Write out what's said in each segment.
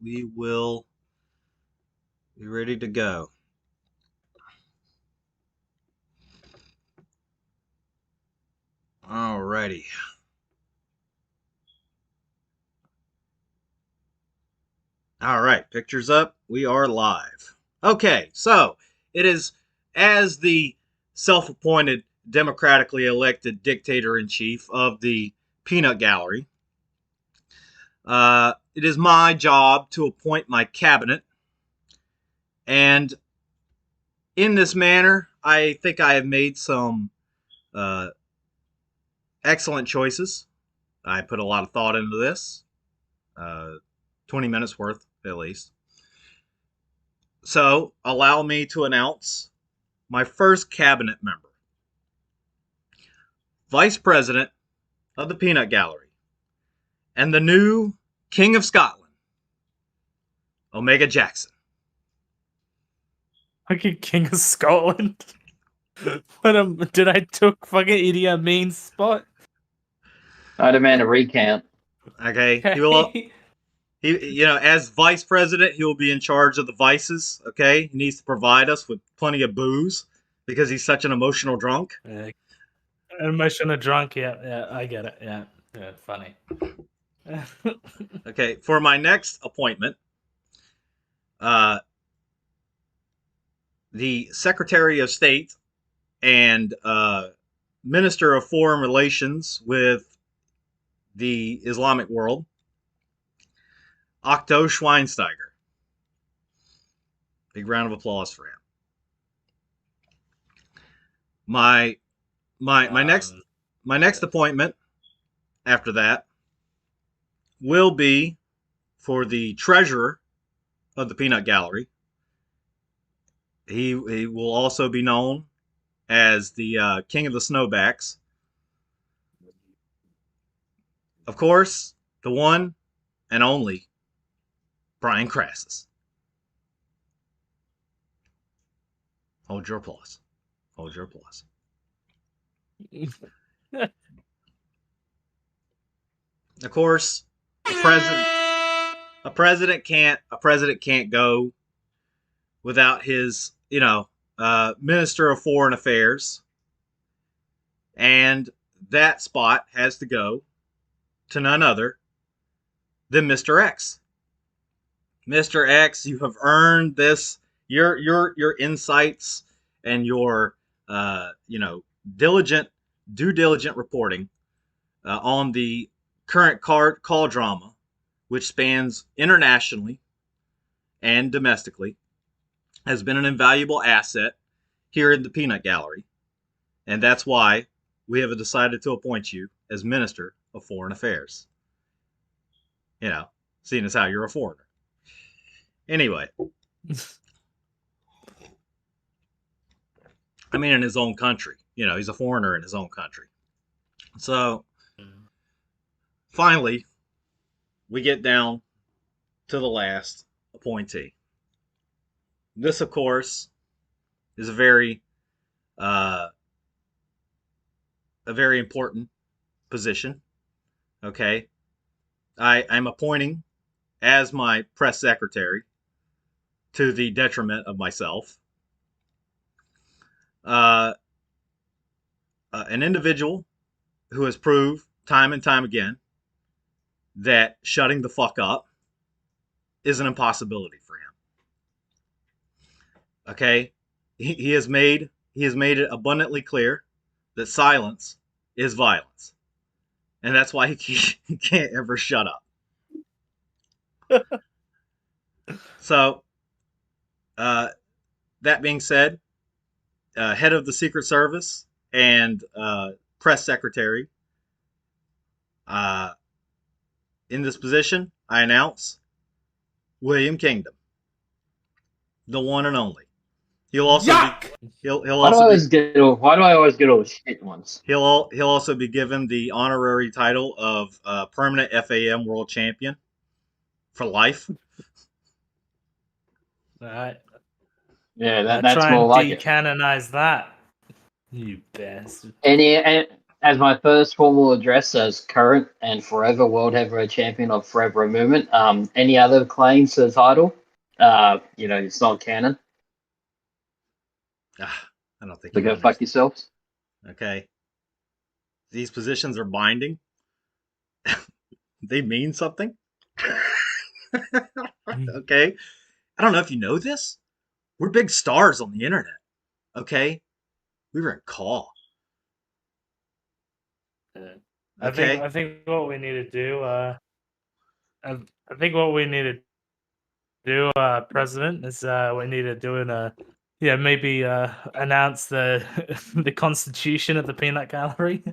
we will be ready to go. Alrighty. All right, pictures up. We are live. Okay, so it is as the self-appointed, democratically elected dictator-in-chief of the Peanut Gallery. It is my job to appoint my cabinet, and in this manner, I think I have made some excellent choices. I put a lot of thought into this, 20 minutes worth at least. So, allow me to announce my first cabinet member, Vice President of the Peanut Gallery, and the new King of Scotland, Omega Jackson. Fucking King of Scotland. Did I took fucking Idi Amin's spot? I demand a recount. Okay, as vice president, he will be in charge of the vices. Okay, he needs to provide us with plenty of booze because he's such an emotional drunk. Emotional drunk, yeah, I get it. Yeah, funny. Okay, for my next appointment, the Secretary of State and Minister of Foreign Relations with the Islamic world, Octo Schweinsteiger. Big round of applause for him. My next appointment after that will be for the treasurer of the Peanut Gallery. He will also be known as the King of the Snowbacks. Of course, the one and only Brian Crassus. Hold your applause. Hold your applause. Of course, a president can't go without his, Minister of Foreign Affairs. And that spot has to go to none other than Mr. X. Mr. X, you have earned this. Your insights and your due diligent reporting on the current call drama, which spans internationally and domestically, has been an invaluable asset here in the Peanut Gallery, and that's why we have decided to appoint you as Minister of Foreign Affairs. Seeing as how you're a foreigner. Anyway. I mean, in his own country. He's a foreigner in his own country. So, finally, we get down to the last appointee. This, of course, is a very important position. Okay? I'm appointing as my press secretary, to the detriment of myself, an individual who has proved time and time again that shutting the fuck up is an impossibility for him. Okay? He has made it abundantly clear that silence is violence. And that's why he can't ever shut up. So, that being said, head of the Secret Service and press secretary, in this position, I announce William Kingdom, the one and only. He'll also Yuck! Why do I always get all the shit ones? He'll also be given the honorary title of permanent FAM world champion for life. Alright. Yeah, that's more like it. Decanonize that, you bastard. And as my first formal address as current and forever world heavyweight champion of Forever Movement, any other claims to the title, it's not canon. I don't think So you go fuck yourselves. Okay. These positions are binding. They mean something. Okay. I don't know if you know this. We're big stars on the internet. Okay. We were in call. Okay. I think what we need to do, I think what we need to do, President, is we need to do maybe announce the the Constitution of the Peanut Gallery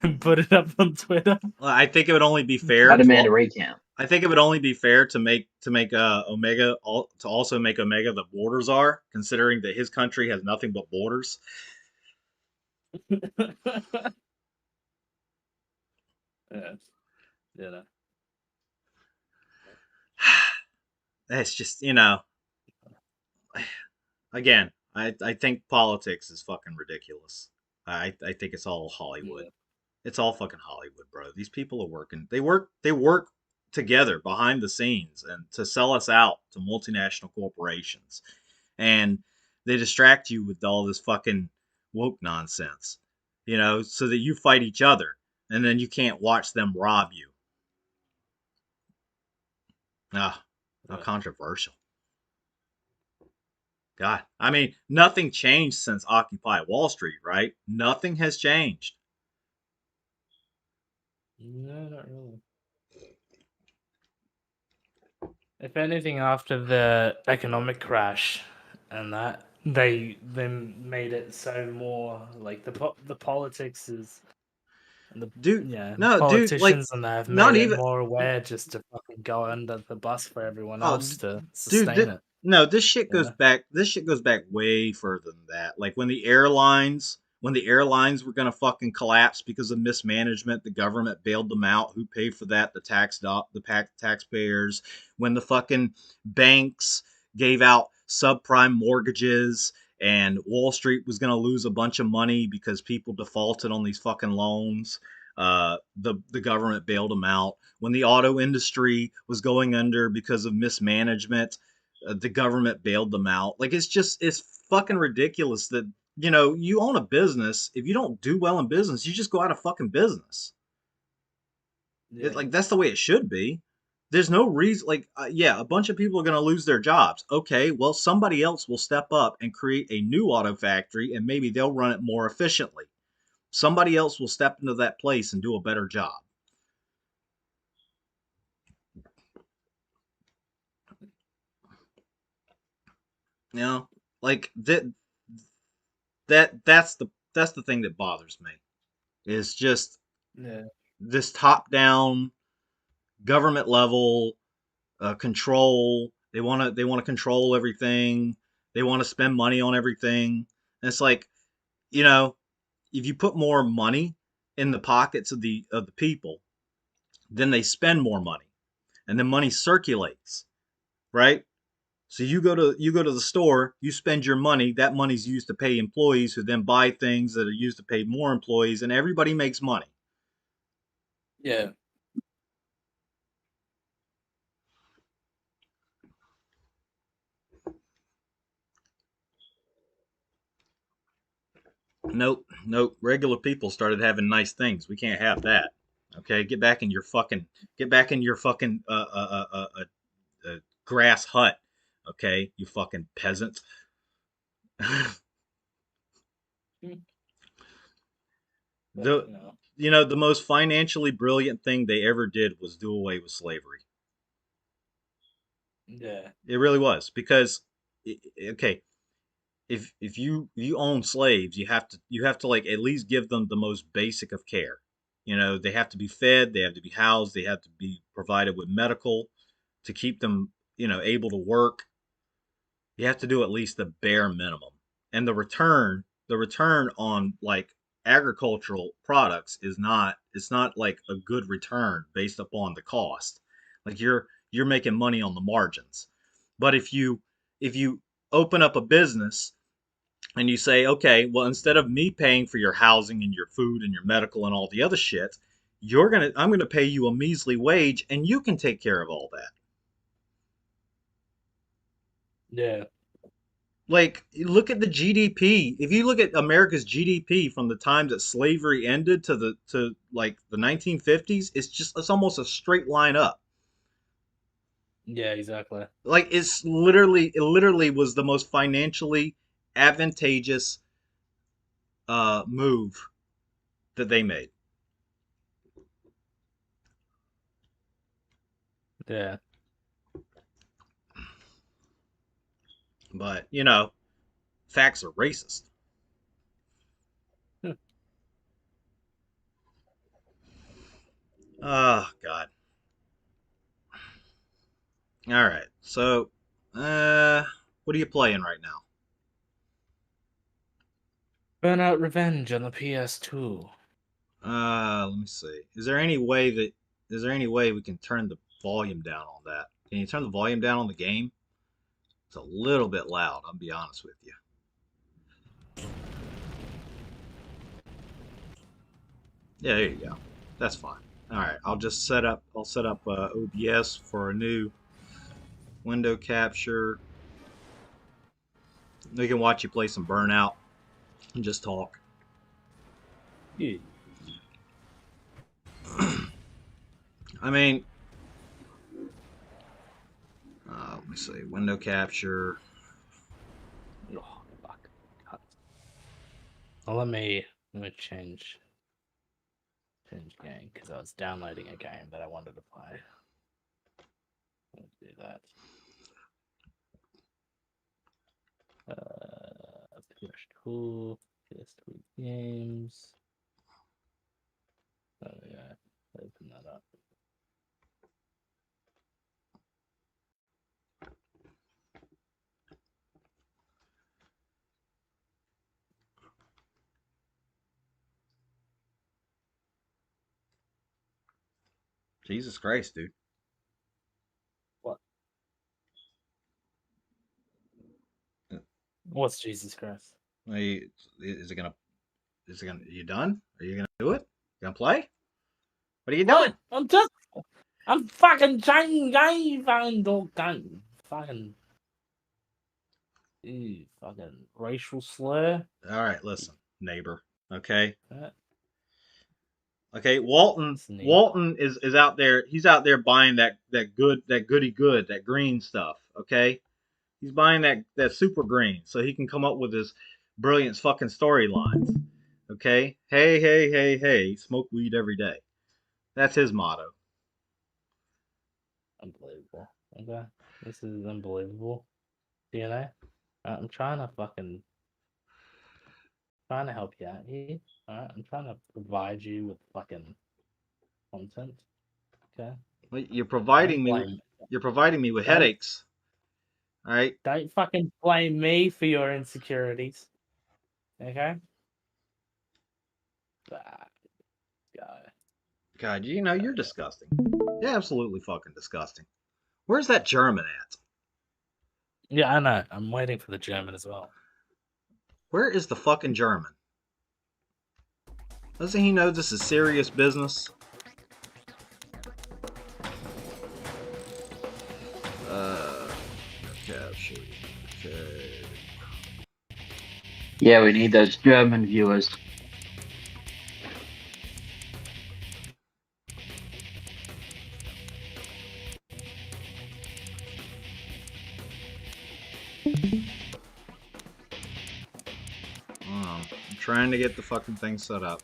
and put it up on Twitter. Well, I think it would only be fair. I demand a recount. I think it would only be fair to make Omega to also make Omega the borders are, considering that his country has nothing but borders. Yeah. It's just, again, I think politics is fucking ridiculous. I think it's all Hollywood. Yeah. It's all fucking Hollywood, bro. These people are working. They work together behind the scenes and to sell us out to multinational corporations. And they distract you with all this fucking woke nonsense, so that you fight each other and then you can't watch them rob you. Ah, how controversial. God, I mean, nothing changed since Occupy Wall Street, right? Nothing has changed. No, not really. If anything, after the economic crash and that, they made it so more like the politics is. And politicians and that have made it more aware just to fucking go under the bus for everyone else to sustain it. No, this shit goes back. This shit goes back way further than that. Like when the airlines were gonna fucking collapse because of mismanagement, the government bailed them out. Who paid for that? The taxpayers. When the fucking banks gave out subprime mortgages and Wall Street was gonna lose a bunch of money because people defaulted on these fucking loans. The government bailed them out. When the auto industry was going under because of mismanagement, the government bailed them out. Like it's fucking ridiculous that you own a business. If you don't do well in business, you just go out of fucking business. Yeah. Like that's the way it should be. There's no reason. Like a bunch of people are going to lose their jobs. Okay, well somebody else will step up and create a new auto factory, and maybe they'll run it more efficiently. Somebody else will step into that place and do a better job. Like that's the thing that bothers me. Is just this top down government level control. They want to control everything. They want to spend money on everything. And it's like, if you put more money in the pockets of the people, then they spend more money, and then money circulates, right? So you go to the store, you spend your money, that money's used to pay employees who then buy things that are used to pay more employees, and everybody makes money. Yeah. Nope. Regular people started having nice things. We can't have that. Okay, get back in your fucking grass hut. Okay, you fucking peasants. The most financially brilliant thing they ever did was do away with slavery. Yeah, it really was, because okay, if you own slaves, you have to like at least give them the most basic of care. They have to be fed, they have to be housed, they have to be provided with medical to keep them able to work. You have to do at least the bare minimum, and the return on like agricultural products is not it's not like a good return based upon the cost. Like you're making money on the margins. But if you open up a business and you say, okay, well, instead of me paying for your housing and your food and your medical and all the other shit, I'm gonna pay you a measly wage, and you can take care of all that. Yeah. Like, look at the GDP. If you look at America's GDP from the time that slavery ended to like the 1950s, it's almost a straight line up. Yeah, exactly. Like it literally was the most financially advantageous move that they made. Yeah. But facts are racist. Oh God. All right. So, what are you playing right now? Burnout Revenge on the PS2. Let me see. Is there any way we can turn the volume down on that? Can you turn the volume down on the game? It's a little bit loud, I'll be honest with you. Yeah, there you go. That's fine. All right, I'll set up OBS for a new window capture. We can watch you play some Burnout and just talk. Yeah. I mean, let me see. Window capture. Oh, fuck. God. Well, let me change game because I was downloading a game that I wanted to play. Let's do that. PS2, PS3 games. Oh yeah, open that up. Jesus Christ, dude. What? What's Jesus Christ? Is it gonna? You done? Are you gonna do it? You gonna play? What are you doing? I'm fucking trying, fucking racial slur. All right, listen, neighbor. Okay. Uh, Okay, Walton Sneak. Walton is out there. He's out there buying that goody good, that green stuff. Okay, he's buying that super green so he can come up with his brilliant fucking storylines. Okay, hey, smoke weed every day. That's his motto. Unbelievable. Okay, this is unbelievable. DNA. I'm trying to help you out here. Alright, I'm trying to provide you with fucking content. Okay. Well, you're providing me with Don't- headaches. All right. Don't fucking blame me for your insecurities. Okay? God. God, you're disgusting. You're absolutely fucking disgusting. Where's that German at? Yeah, I know. I'm waiting for the German as well. Where is the fucking German? Doesn't he know this is serious business? Capture. Okay. Yeah, we need those German viewers. I'm trying to get the fucking thing set up.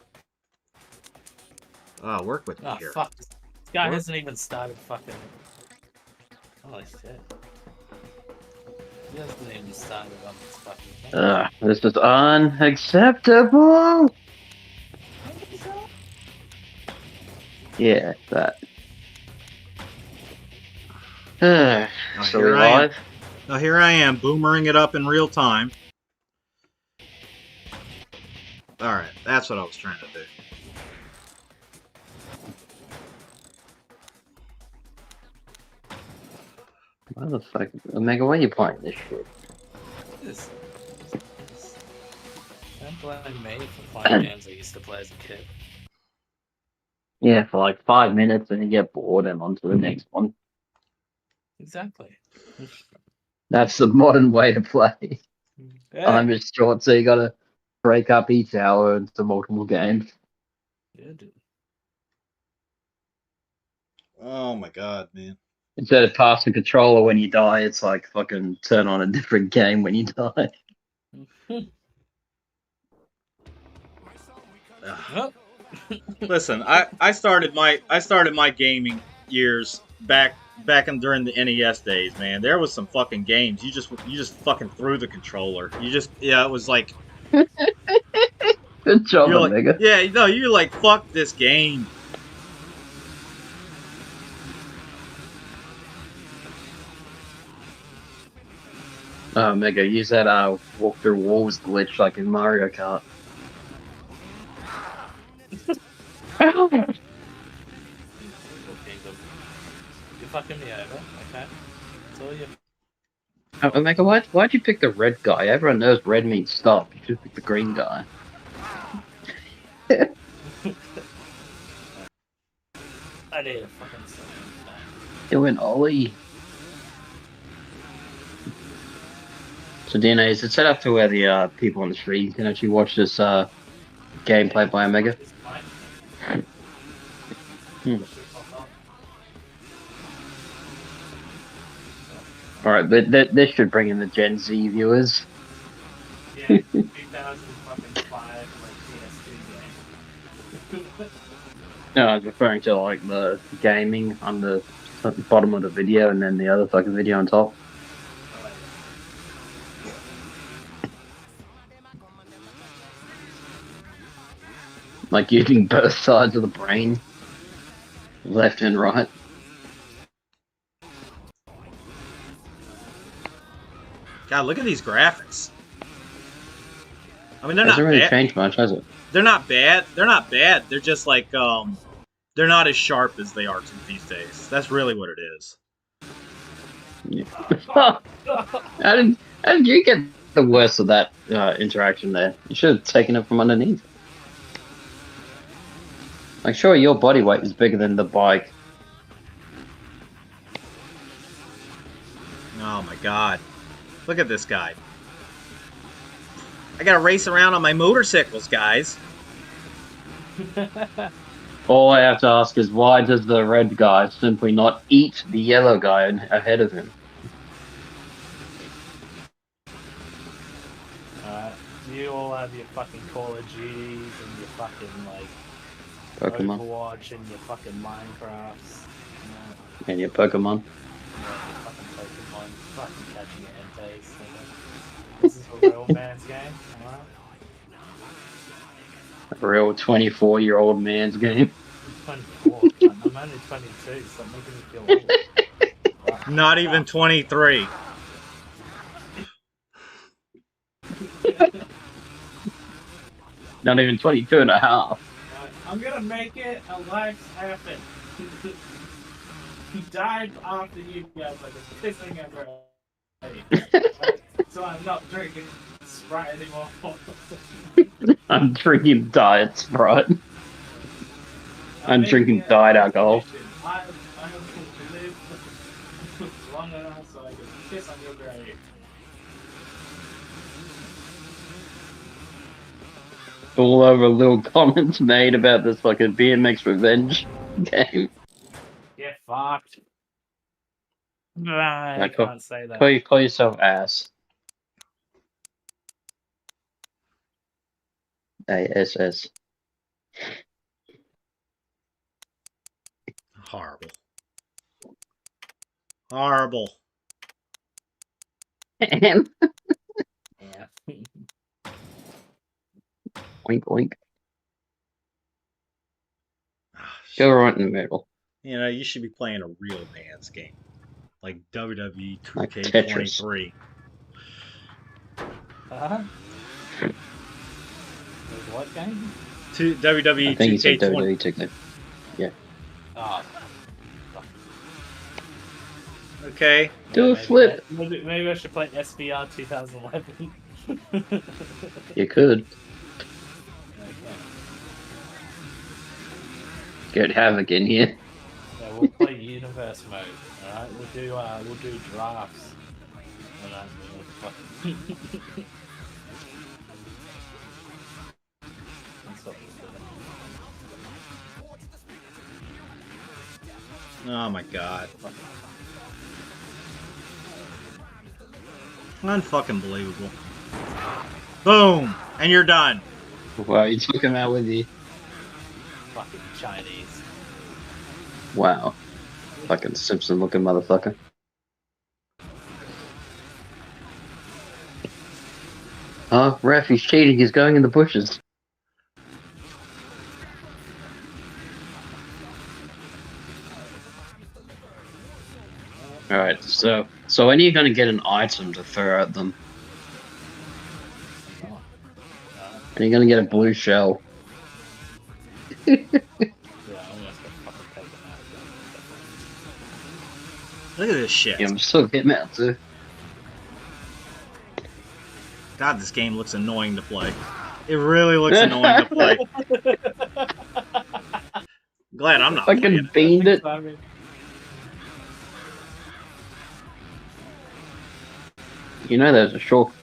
Work with me Oh, here. fuck. This guy What? hasn't even started fucking. Holy shit. He hasn't even started on this fucking thing. This is unacceptable. Yeah, that. So here we I am. live? Now here I am, boomering it up in real time. All right, that's what I was trying to do. Motherfucker, Omega, why are you playing this shit? This. Don't blame me for playing games I used to play as a kid. Yeah, for like 5 minutes, and you get bored and on to the next one. Exactly. That's the modern way to play. Yeah. Time is short, so you gotta break up each hour into multiple games. Yeah, dude. Oh my god, man. Instead of pass the controller when you die, it's like fucking turn on a different game when you die. Ugh. Oh, Listen, I started my gaming years back during the NES days, man. There was some fucking games. You just fucking threw the controller. It was like Good job, you're like Omega. yeah, no, you're like fuck this game. Omega, use that walk through walls glitch like in Mario Kart. You're fucking me over, okay? That's all you. Omega, why'd you pick the red guy? Everyone knows red means stop. You should pick the green guy. I need a fucking second. Doing Ollie. So DNA, is it set up to where the people on the street can actually watch this gameplay by Omega? Alright, but this should bring in the Gen Z viewers. Yeah, 2005 like PS2 game. No, I was referring to like the gaming on the bottom of the video and then the other fucking video on top. Like using both sides of the brain, left and right. God, look at these graphics. I mean, they're not Hasn't really bad. changed much, has it? They're not bad. They're not bad. They're just like they're not as sharp as they are these days. That's really what it is. Yeah. How did you get the worst of that interaction there? You should have taken it from underneath. Like, sure, your body weight is bigger than the bike. Oh my god. Look at this guy. I gotta race around on my motorcycles, guys. All I have to ask is why does the red guy simply not eat the yellow guy ahead of him? You all have your fucking Call of Duties and your fucking like Pokemon. Overwatch and your fucking Minecrafts. And your Pokemon. Yeah, fucking Pokemon, fucking catching your entes. This is a real man's game, alright? A real 24-year-old man's game. 24. I'm only 22, so I'm making me feel old. Not even 23. Not even 22 and a half. I'm gonna make it a life happen. He died after you guys like a pissing everybody. So I'm not drinking Sprite anymore. I'm drinking Diet Sprite. I'm drinking diet alcohol. I will live long enough so I can piss on your grave. All over little comments made about this fucking BMX Revenge game. Get fucked. I can't say that. Call yourself ass. ASS. Horrible. Horrible. Yeah. Oink oink. Ah, Go right in the middle. You know, you should be playing a real man's game. Like WWE Like 2K23. Uh-huh. What game? WWE I think he said 2K20. WWE ticket. Oh. Okay. Do a maybe- flip. Maybe I should play SBR 2011. You could. get Havoc in here. Yeah, we'll play universe mode. All right, we'll do drafts. And then we'll fucking. That's what we'll do. Oh my god. Unfucking believable. Boom! And you're done. Wow, you took him out with you. Fucking Chinese. Wow. Fucking Simpson looking motherfucker. Oh, ref, he's cheating. He's going in the bushes. Alright, so when are you going to get an item to throw at them? Are you going to get a blue shell? Yeah, I'm almost gonna fucking take him out. Look at this shit. Yeah, I'm still hitting out too. God, this game looks annoying to play. It really looks annoying to play. Glad I'm not playing Fucking it. beamed it. I mean, You know there's a shortcut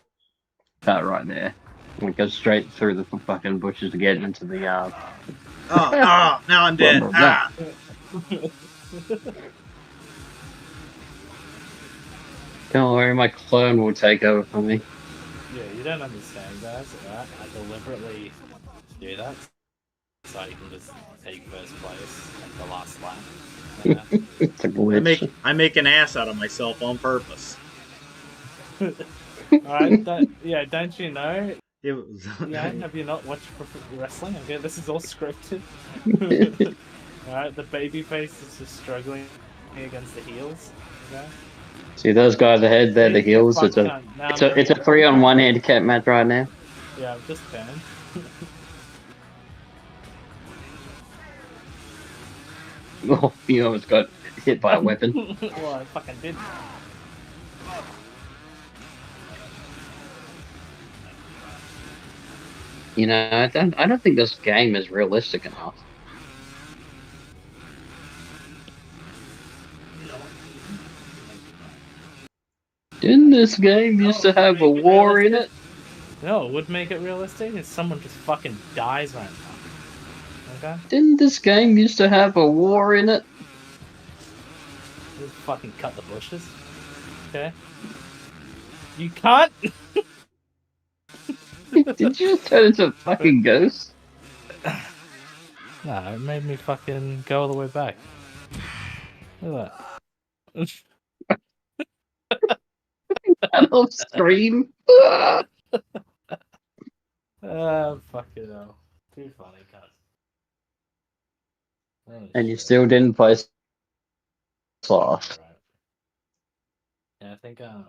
right there. It goes straight through the fucking bushes to get into the Oh, now I'm dead. Well, Ah. Don't worry, my clone will take over for me. yeah, you don't understand, guys. Right? I deliberately do that so you can just take first place at the last lap. Yeah. It's a glitch. I make an ass out of myself on purpose. Alright, yeah, don't you know? It was, Yeah, have you not watched wrestling? Okay, this is all scripted. Alright, the baby face is just struggling against the heels. Okay? See those guys ahead there, the heels. It's a 3-on-1 handicap match right now. Yeah, I've just turned. Oh, you almost got hit by a weapon. Well, I fucking did. You know, I don't think this game is realistic enough. Didn't this game used to have a war in it? No, it would make it realistic if someone just fucking dies right now. Okay? Didn't this game used to have a war in it? Just fucking cut the bushes. Okay? You can't! Did you just turn into a fucking ghost? Nah, it made me fucking go all the way back. Look at that. That off scream. Fucking hell. Too funny, cunt. Oh, And you shit. still didn't play soft. Right. Yeah, I think, yeah.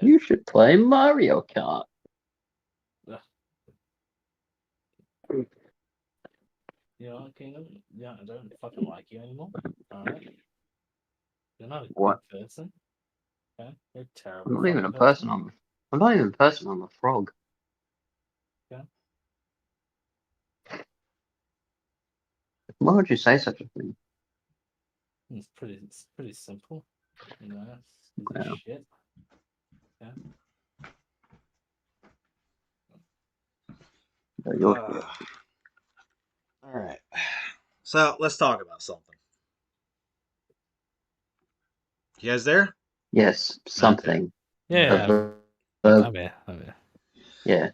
You should play Mario Kart. You know what, Kingdom? Yeah, I don't fucking like you anymore. Alright? You're not a What? good person. Okay? You're a terrible I'm not even a fucking person. I'm not even a person. I'm a frog. Yeah. Why would you say such a thing? It's pretty simple. You know, it's Yeah. shit. Yeah. You're all right. So let's talk about something. You guys there? yes, something. Yeah. Uh, I'm here. yeah.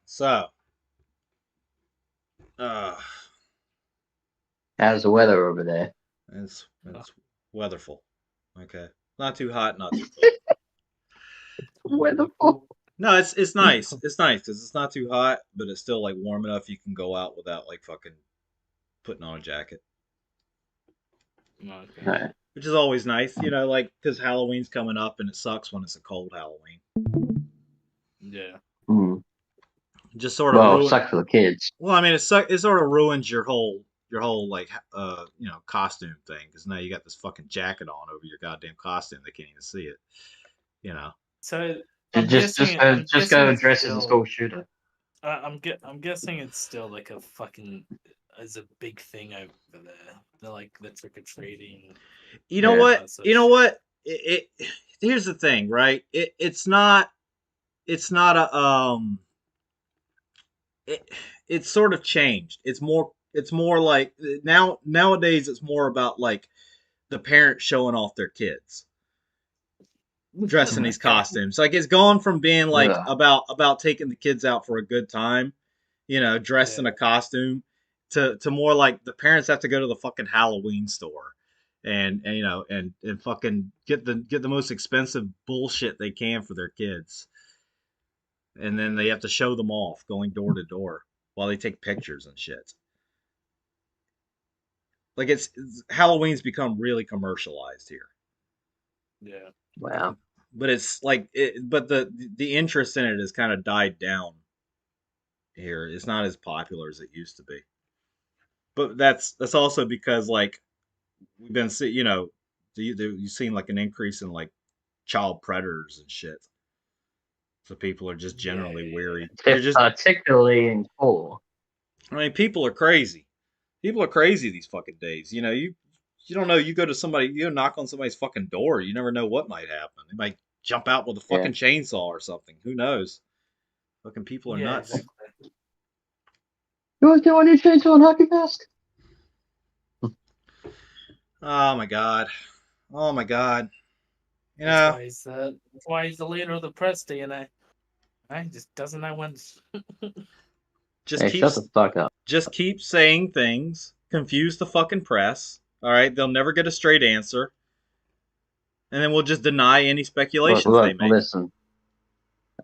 So. How's the weather over there? It's weatherful. Okay. Not too hot, not too cold. Weatherful. No, it's nice. It's nice because it's not too hot, but it's still like warm enough you can go out without like fucking putting on a jacket, Okay. Right. which is always nice, you know, like because Halloween's coming up and it sucks when it's a cold Halloween. Yeah. Mm. Just sort of Well, ruin. sucks for the kids. Well, I mean, it sort of ruins your whole like you know, costume thing because now you got this fucking jacket on over your goddamn costume. They can't even see it. You know. So I'm Just guessing go dress as a still- school shooter. I'm guessing it's still like a fucking is a big thing over there. They're like the trick or treating. You know Yeah. what? So You know shit. what? Here's the thing, right? It's not. It's not a It, it's sort of changed. It's more. It's more like nowadays. It's more about like the parents showing off their kids dressed in these Okay. costumes. Like it's gone from being like Yeah. about taking the kids out for a good time, dressed in Yeah. a costume, to more like the parents have to go to the fucking Halloween store and fucking get the most expensive bullshit they can for their kids. And then they have to show them off going door to door while they take pictures and shit. Like Halloween's become really commercialized here. Yeah. Wow. But it's like but the interest in it has kind of died down here. It's not as popular as it used to be. But that's also because like we've been you've seen like an increase in like child predators and shit. So people are just Yeah. generally weary. They're If, just particularly in core. I mean people are crazy. People are crazy these fucking days. You don't know. You go to somebody, you knock on somebody's fucking door. You never know what might happen. They might jump out with a Yeah. fucking chainsaw or something. Who knows? Fucking people are Yeah. nuts. Exactly. You want to do any change on hockey mask? Oh my god. Oh my god. You That's know, why he's the leader of the press, DNA. He just doesn't know when. just Hey, keep shut the fuck up. just keep saying things, confuse the fucking press. All right, they'll never get a straight answer, and then we'll just deny any speculations they Look, make. listen.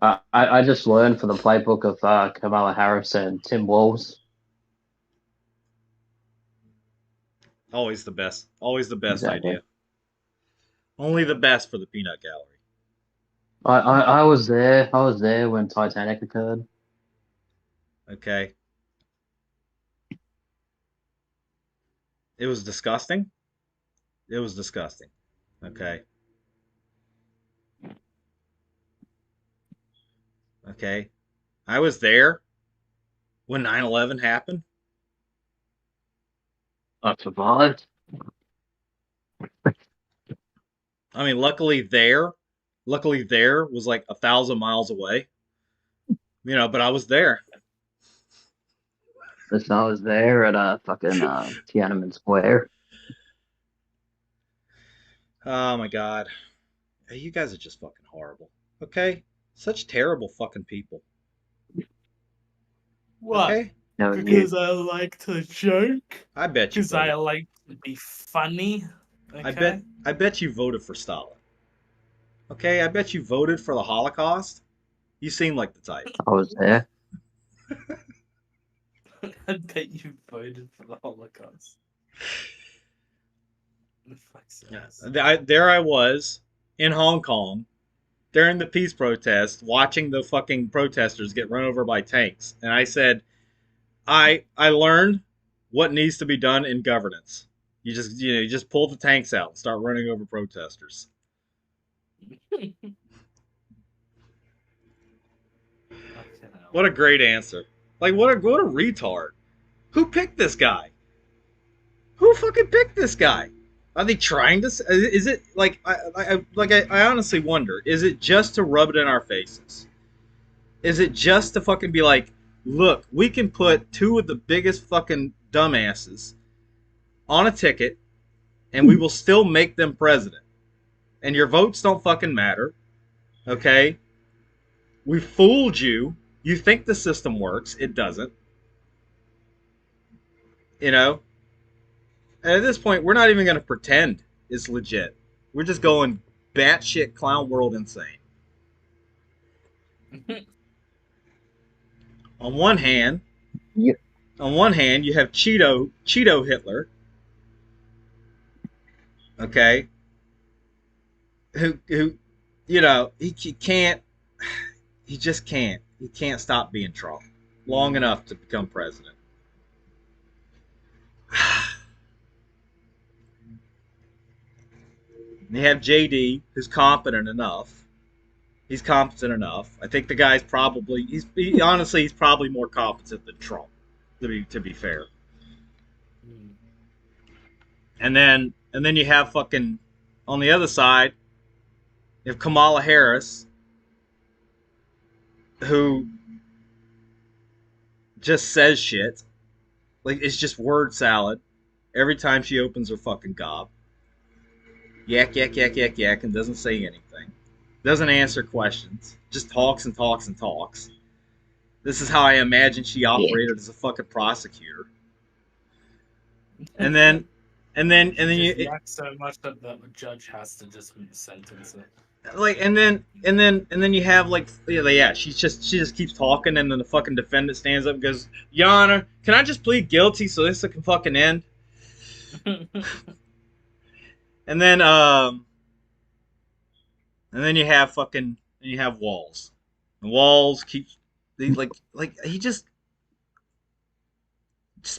I just learned from the playbook of Kamala Harris and Tim Walz. Always the best. Always the best Exactly. idea. Only the best for the peanut gallery. I was there. I was there when Titanic occurred. Okay. It was disgusting. It was disgusting. Okay. Okay. I was there when 9/11 happened. I survived. I mean, luckily there was like 1,000 miles away. But I was there. Listen, I was there at fucking Tiananmen Square. Oh my god. Hey, you guys are just fucking horrible. Okay? Such terrible fucking people. What? Okay? No, Because I like to joke. I bet you Because I voted. like to be funny. Okay. I bet you voted for Stalin. Okay? I bet you voted for the Holocaust. You seem like the type. I was there. I bet you voted for the Holocaust. The fuck's Yeah. There I was in Hong Kong during the peace protest watching the fucking protesters get run over by tanks. And I said, I learned what needs to be done in governance. You just pull the tanks out and start running over protesters. What a great answer. Like what a retard. Who picked this guy? Who fucking picked this guy? Are they trying to? Is it like I honestly wonder? Is it just to rub it in our faces? Is it just to fucking be like, look, we can put two of the biggest fucking dumbasses on a ticket, and we will still make them president, and your votes don't fucking matter, okay? We fooled you. You think the system works? It doesn't. And at this point, we're not even going to pretend it's legit. We're just going batshit clown world insane. On one hand, Yep. you have Cheeto Hitler, okay, who he just can't stop being Trump long enough to become president. You have JD, who's competent enough, He's competent enough. I think the guy's probably honestly he's probably more competent than Trump. To be fair. Mm. And then you have fucking on the other side, you have Kamala Harris, who just says shit. Like it's just word salad every time she opens her fucking gob. Yak yak yak yak yak and doesn't say anything. Doesn't answer questions. Just talks and talks and talks. This is how I imagine she operated as a fucking prosecutor. And then Just you yak so much that the judge has to just sentence it. like and then you have like she just keeps talking and then the fucking defendant stands up and goes, Your Honor, can I just plead guilty so this can fucking end? And then you have Walz. And Walz keeps he just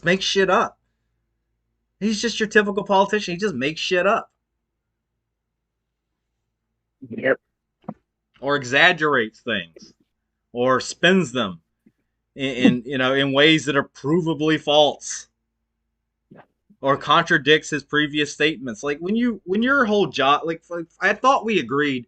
makes shit up. He's just your typical politician. He just makes shit up. Yep. Or exaggerates things. Or spins them in ways that are provably false. Or contradicts his previous statements. Like when your whole job, like I thought we agreed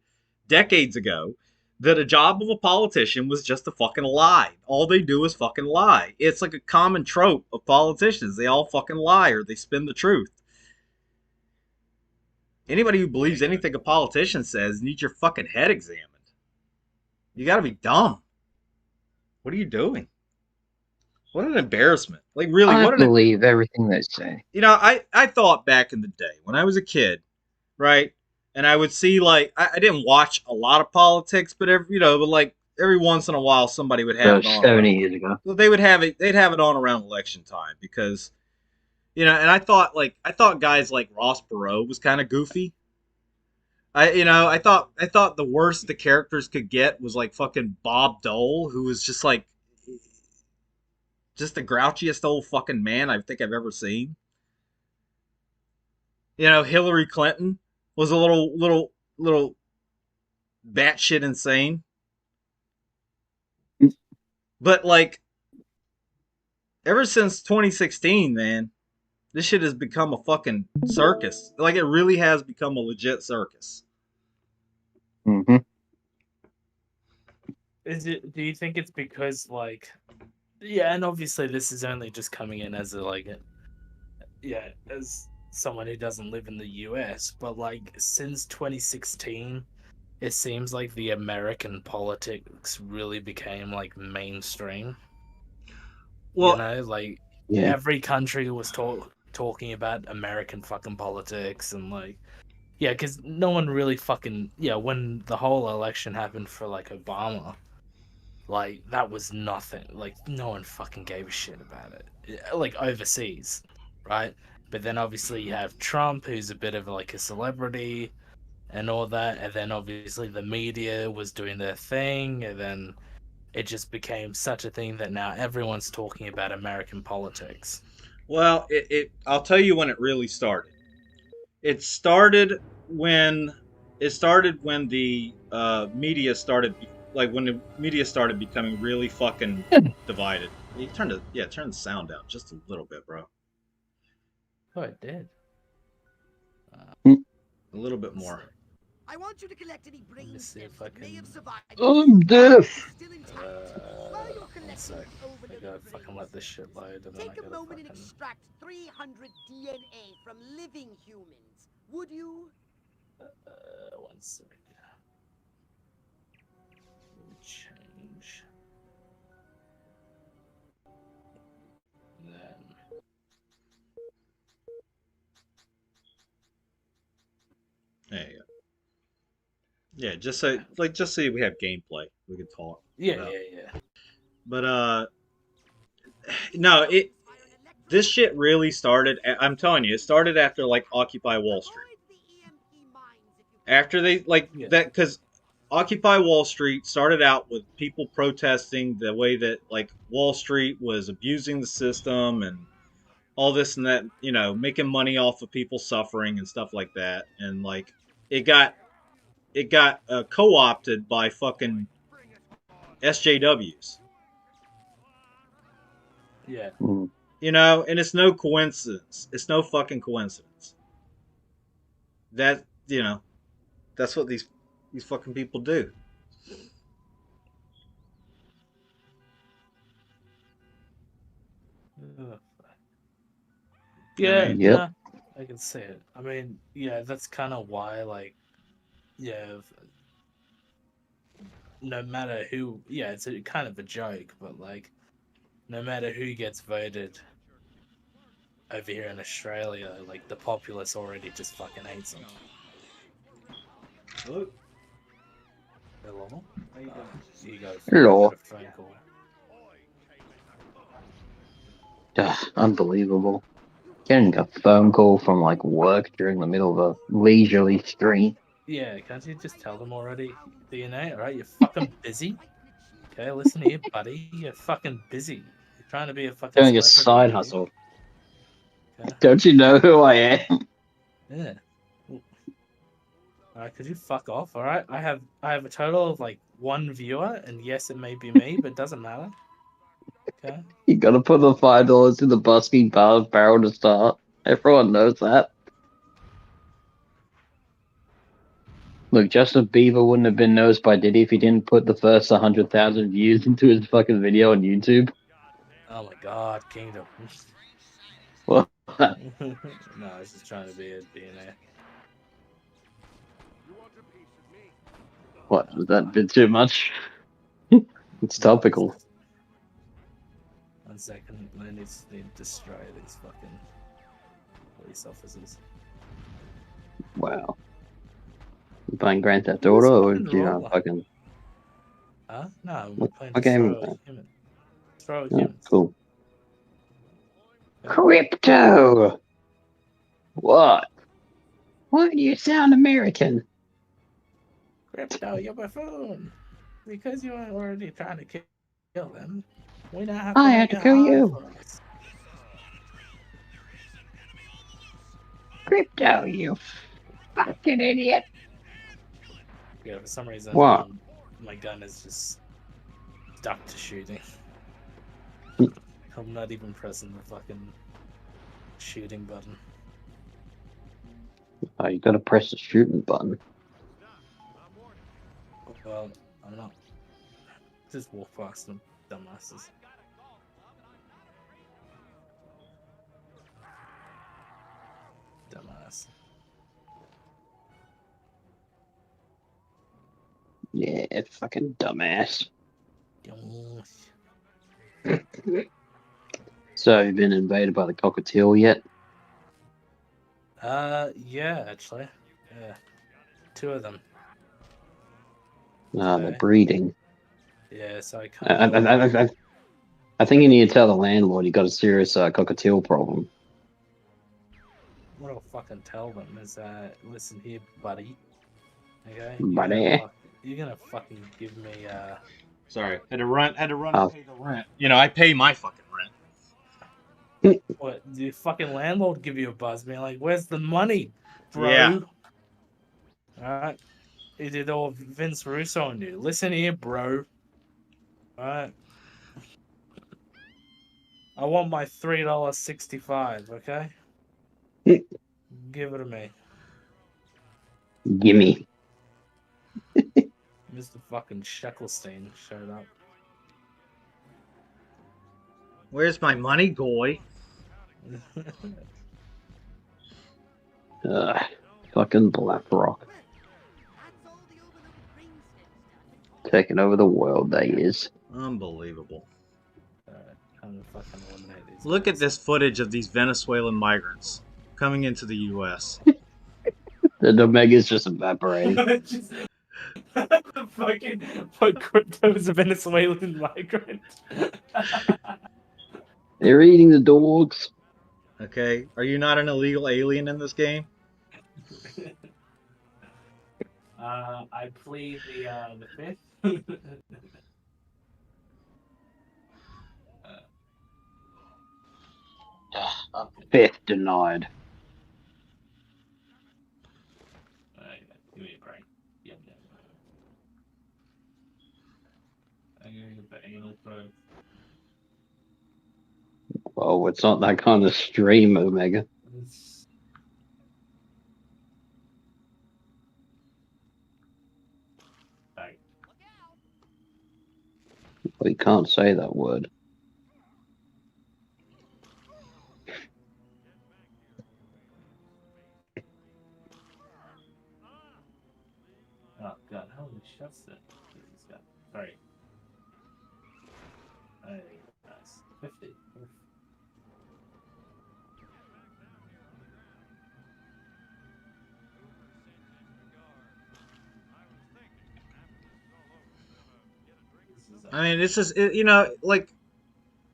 decades ago that a job of a politician was just to fucking lie. All they do is fucking lie. It's like a common trope of politicians. They all fucking lie or they spin the truth. Anybody who believes anything a politician says needs your fucking head examined. You gotta be dumb. What are you doing? What an embarrassment. Like really, I believe everything they say. You know, I thought back in the day when I was a kid, right? And I would see I didn't watch a lot of politics, but every once in a while somebody would have it on. 70 years ago. They'd have it on around election time because and I thought guys like Ross Perot was kind of goofy. I thought the worst the characters could get was like fucking Bob Dole, who was just like just the grouchiest old fucking man I think I've ever seen. Hillary Clinton was a little batshit insane. But like ever since 2016, man, this shit has become a fucking circus. Like it really has become a legit circus. Mm-hmm. Do you think it's because and obviously this is only just coming in as as someone who doesn't live in the US, but since 2016, it seems like the American politics really became mainstream. Well, every country was talking about American fucking politics and because no one really fucking when the whole election happened for Obama. That was nothing. No one fucking gave a shit about it. Overseas, right? But then obviously you have Trump, who's a bit of a celebrity and all that. And then obviously the media was doing their thing. And then it just became such a thing that now everyone's talking about American politics. Well, I'll tell you when it really started. It started when the media started when the media started becoming really fucking divided. You turn the sound down just a little bit, bro. Oh, it did. A little bit more. I want you to collect any brain cells that may have survived. I'm deaf. While you're collecting I gotta fucking let this shit load. Take a moment and extract 300 DNA from living humans. Would you? 1 second. Change. Then. There you go. Yeah, just so we have gameplay, we can talk. Yeah. But no, this shit really started. I'm telling you, it started after Occupy Wall Street. After they that, because Occupy Wall Street started out with people protesting the way that Wall Street was abusing the system and all this and that, making money off of people suffering and stuff like that. And it it got co-opted by fucking SJWs. Yeah. Mm. You know, and it's no coincidence. It's no fucking coincidence. That, you know, that's what these fucking people do. Ugh. I Yeah, mean, Yep. nah, I can see it. I mean, yeah, that's kind of why, like, yeah, no matter who, yeah, it's a kind of a joke, but like, no matter who gets voted over here in Australia, like the populace already just fucking hates them. Hello? Hello? How you doing? You got Hello. a phone call. Unbelievable. Getting a phone call from like work during the middle of a leisurely stream. Yeah, can't you just tell them already, DNA? All right, you're fucking busy. Okay, listen here, buddy. You're fucking busy. You're trying to be a fucking Doing a celebrity side over here. hustle. Okay. Don't you know who I am? Yeah. All right, could you fuck off? All right, I have a total of like 1 viewer, and yes, it may be me, but it doesn't matter. Okay. You gotta put the $5 in the busking barrel to start. Everyone knows that. Look, Justin Bieber wouldn't have been noticed by Diddy if he didn't put the first 100,000 views into his fucking video on YouTube. Oh my God, Kingdom. What? No, I was just trying to be a DNA. What? Was that a bit too much? It's topical. 1 second, I need to destroy these fucking police officers. Wow. You playing Grand Theft Who's Auto or fucking do you know Roller? fucking... Huh? No, we're What, playing what game is Destroy that? Human. Destroy Oh, Humans. cool. Crypto! What? Why do you sound American? Crypto, you're buffoon! Because you were already trying to kill them, we now have I to had make to it kill hard you. for us. Crypto, you fucking idiot. Yeah, for some reason, What? my gun is just stuck to shooting. I'm not even pressing the fucking shooting button. Oh, you gotta press the shooting button. Well, I'm not. Just walk past them, dumbasses. Dumbass. Yeah, fucking dumbass. So, have you been invaded by the cockatiel yet? Yeah, actually. Yeah. 2 of them. They're Okay. breeding. Yeah, so I I, kind I, of. I, I, I think you need to tell the landlord you got a serious cockatiel problem. What I'll fucking tell them is listen here, buddy. Okay? Buddy. You're gonna fucking give me, Sorry, had to run Oh. and pay the rent. You know, I pay my fucking rent. what, the fucking landlord give you a buzz, being like, where's the money, bro? Yeah. Alright? He did all Vince Russo on you. Listen here, bro. Alright? I want my $3.65, okay? Give it to me. Gimme. Mr. fucking Sheckelstein showed up. Where's my money, goy? Fucking BlackRock. That's all the Overlook brings them. Taking over the world, that is. Unbelievable. Time to fucking eliminate these Look at guys. this footage of these Venezuelan migrants coming into the U.S. The Omega's just evaporating. The fucking what crypto's a Venezuelan migrant. They're eating the dogs. Okay, are you not an illegal alien in this game? I plead the fifth. Fifth denied. Give me a break. Yeah. I'm gonna get the anal probe. Oh, it's not that kind of stream, Omega. It's... Like, Well, you can't say that word. oh god, how many shots did this guy? Sorry. Nice. 50. I mean, it's just like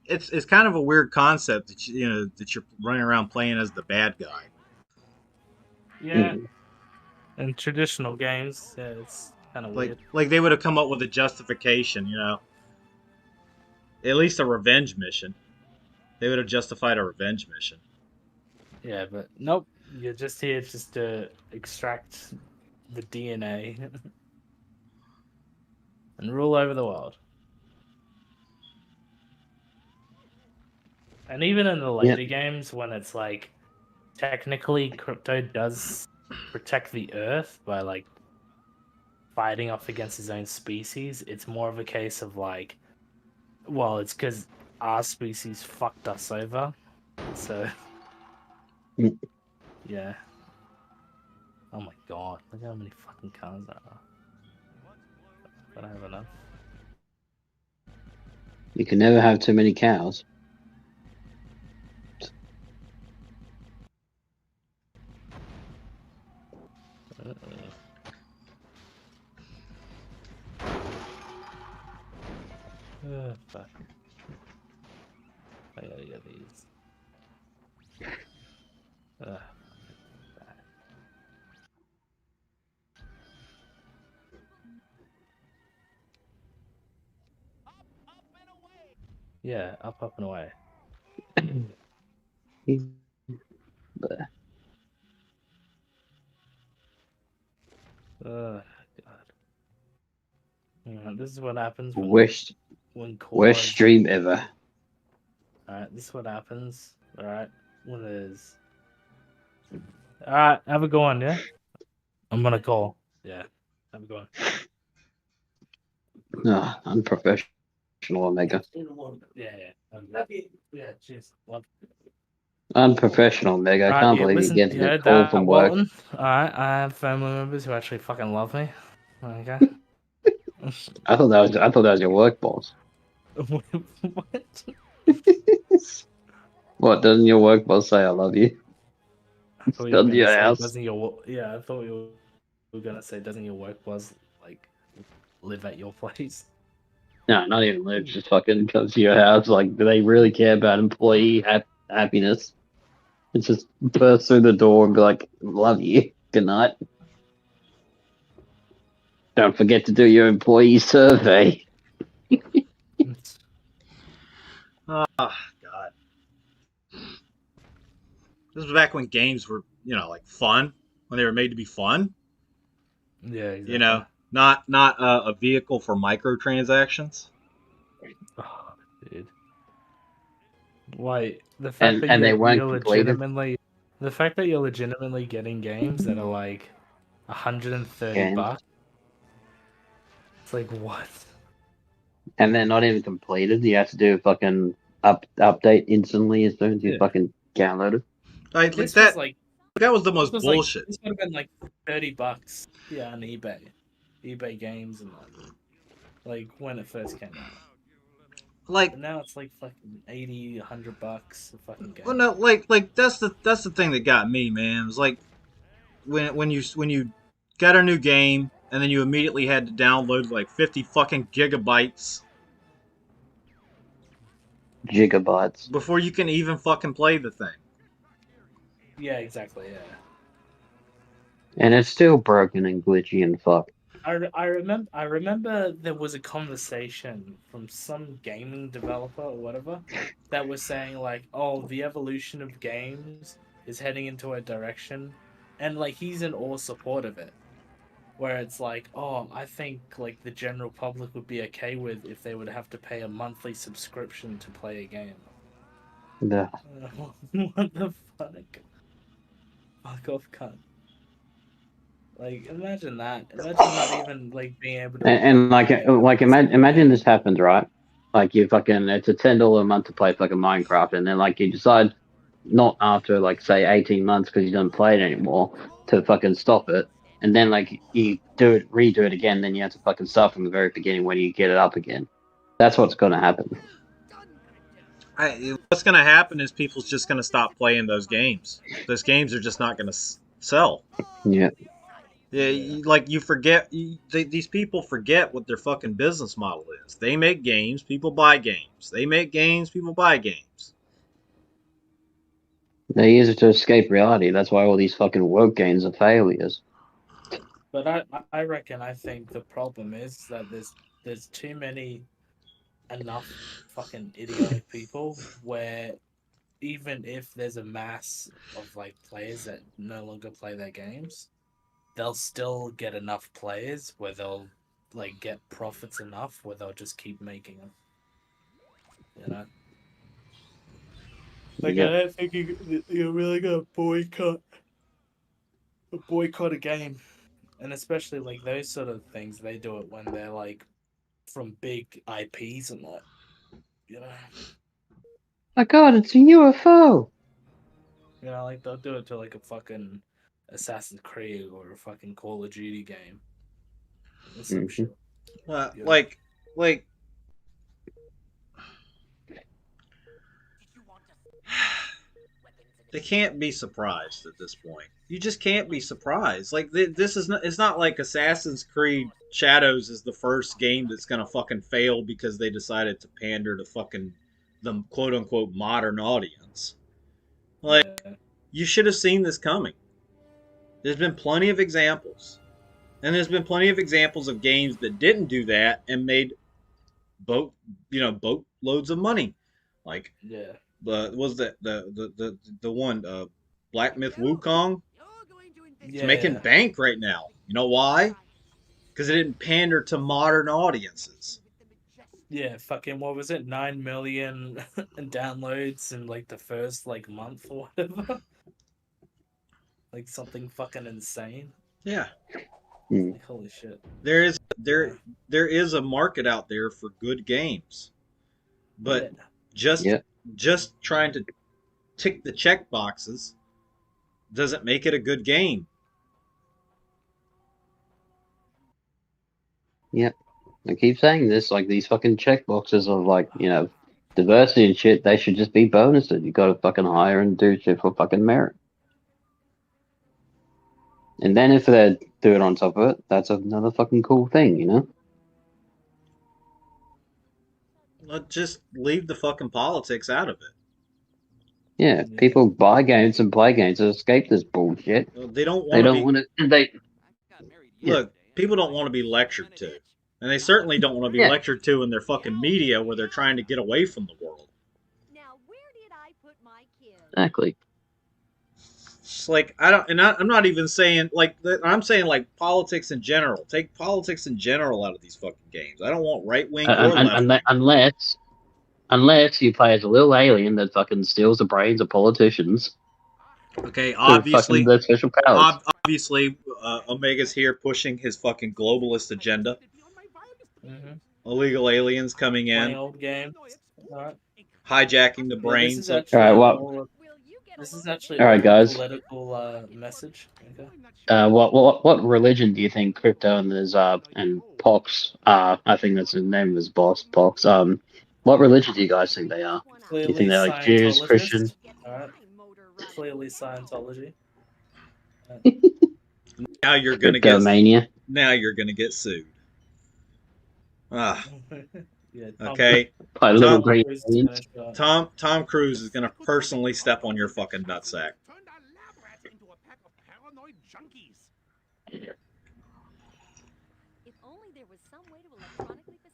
it's kind of a weird concept that that you're running around playing as the bad guy. Yeah. In traditional games, yeah, it's kind of weird. Like they would have come up with a justification, at least a revenge mission. They would have justified a revenge mission. Yeah, but nope. You're just here just to extract the DNA and rule over the world. And even in the later games, when it's like technically Crypto does protect the Earth by like fighting off against his own species, it's more of a case of like, well, it's because our species fucked us over, so yeah. Oh my god, look how many fucking cars there are. I don't have enough. You can never have too many cows. Fuck. I gotta get these. Yeah, up and away. God. Yeah, this is what happens when Worst Corvo... stream ever. Alright, this is what happens. Alright, when there's... Alright, have a go on, yeah? I'm gonna call. Yeah, have a go on. Oh, unprofessional, Omega. Yeah, cheers. Love. Unprofessional, Omega. I can't believe listen, you're getting you a heard call that, from work. Walton? Alright, I have family members who actually fucking love me. Okay. I thought that was your work boss. What? What, doesn't your work boss say I love you? I thought you were Done gonna your say, house. doesn't your I thought you were gonna say, doesn't your work boss like live at your place? No, not even live. Just fucking comes to your house. Like, do they really care about employee happiness? It's just burst through the door and be like, "Love you. Good night." Don't forget to do your employee survey. Oh god. This was back when games were, like fun, when they were made to be fun. Yeah, exactly. Not a vehicle for microtransactions. Oh, dude. Why the fact that And they you're weren't completed. legitimately the fact that you're legitimately getting games that are like $130 Games. bucks. It's like what? And they're not even completed. You have to do a fucking update instantly as soon as you fucking download it. Like This that. was like That was the most this was bullshit. this would have been like $30, yeah, on eBay games and that. Like when it first came out. Like, But now it's like fucking $80, $100 a fucking game. well, no, like that's the thing that got me, man. It was like when you got a new game and then you immediately had to download like 50 fucking gigabytes Gigabytes. before you can even fucking play the thing. Yeah, exactly. Yeah. And it's still broken and glitchy and fuck. I remember there was a conversation from some gaming developer or whatever that was saying like, oh, the evolution of games is heading into a direction, and like he's in all support of it, where it's like, oh, I think like the general public would be okay with if they would have to pay a monthly subscription to play a game. Yeah. What the fuck? Fuck off, cunt. Like, imagine that. Imagine not even like being able to. And imagine this happens, right? Like you fucking, it's a $10 a month to play fucking Minecraft, and then like you decide not after like say 18 months because you don't play it anymore to fucking stop it, and then like you redo it again, then you have to fucking start from the very beginning when you get it up again. That's what's gonna happen. What's going to happen is people's just going to stop playing those games. Those games are just not going to sell. Yeah. Yeah, you forget. These people forget what their fucking business model is. They make games, people buy games. They make games, people buy games. They use it to escape reality. That's why all these fucking woke games are failures. But I think the problem is that there's too many enough fucking idiotic people where even if there's a mass of like players that no longer play their games, they'll still get enough players where they'll like get profits enough where they'll just keep making them. You know? Like Yeah. I don't think you're really gonna boycott a game. And especially like those sort of things, they do it when they're like from big IPs and that. You know? My God, it's a UFO. You know, like they'll do it to like a fucking Assassin's Creed or a fucking Call of Duty game. Or some shit. Yeah. Like they can't be surprised at this point. You just can't be surprised. Like this is not. It's not like Assassin's Creed Shadows is the first game that's gonna fucking fail because they decided to pander to fucking the quote unquote modern audience. Like Yeah. you should have seen this coming. There's been plenty of examples, and there's been plenty of examples of games that didn't do that and made boatloads of money. Like Yeah. was that the one Black Myth Wukong? It's Yeah. making bank right now. You know why? Because it didn't pander to modern audiences. Yeah, fucking what was it? 9 million downloads in like the first like month or whatever. Like something fucking insane. Yeah, Like, holy shit. there is a market out there for good games, but Yeah. just trying to tick the check boxes doesn't make it a good game. Yeah. I keep saying this, like these fucking check boxes of like, diversity and shit, they should just be bonuses. You gotta fucking hire and do shit for fucking merit. And then if they do it on top of it, that's another fucking cool thing, you know? Just leave the fucking politics out of it. Yeah, people buy games and play games to escape this bullshit. They don't They want to don't want to. look. People don't want to be lectured to, and they certainly don't want to be lectured to in their fucking media where they're trying to get away from the world. Now, where did I put my kid? Exactly. It's like I'm not even saying like I'm saying like politics in general. Take politics in general out of these fucking games. I don't want right wing or left. Unless you play as a little alien that fucking steals the brains of politicians. Okay, obviously, the special powers. Obviously, Omega's here pushing his fucking globalist agenda. Mm-hmm. Illegal aliens coming Playing in, old game. Alright. hijacking the Yeah, brains. this is All right, actually well- this is actually All right, a guys. political message. Okay. What religion do you think Crypto and Pox? I think that's his name was Boss Pox. What religion do you guys think they are? You think they're like Jews, Scientologist. Christian? Alright. Clearly Scientology. Now you're gonna get Cryptomania. now you're gonna get sued. Ah, Yeah, okay. By little Tom green Cruise is aliens. gonna Tom Cruise is gonna personally step on your fucking nutsack. Turned our lab rats into a pack of paranoid junkies. If only there was some way to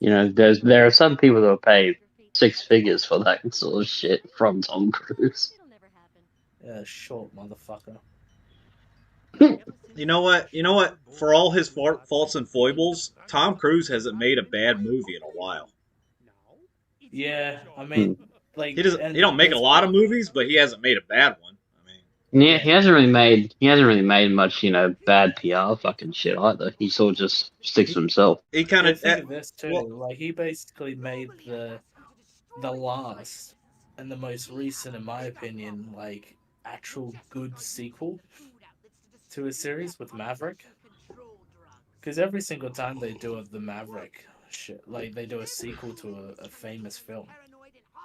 electronically There are some people that will pay 6 figures for that sort of shit from Tom Cruise. It'll never happen. Yeah, short motherfucker. You know what? You know what? For all his faults and foibles, Tom Cruise hasn't made a bad movie in a while. Yeah, I mean, like He doesn't. and He don't make a there's lot of movies, but he hasn't made a bad one. I mean, Yeah, he hasn't really made much, bad PR fucking shit either. He sort of just sticks to himself. he kind well, of. think of this too. well- Like he basically made the last and the most recent, in my opinion, like actual good sequel to a series with Maverick. Because every single time they do the Maverick shit, like they do a sequel to a famous film,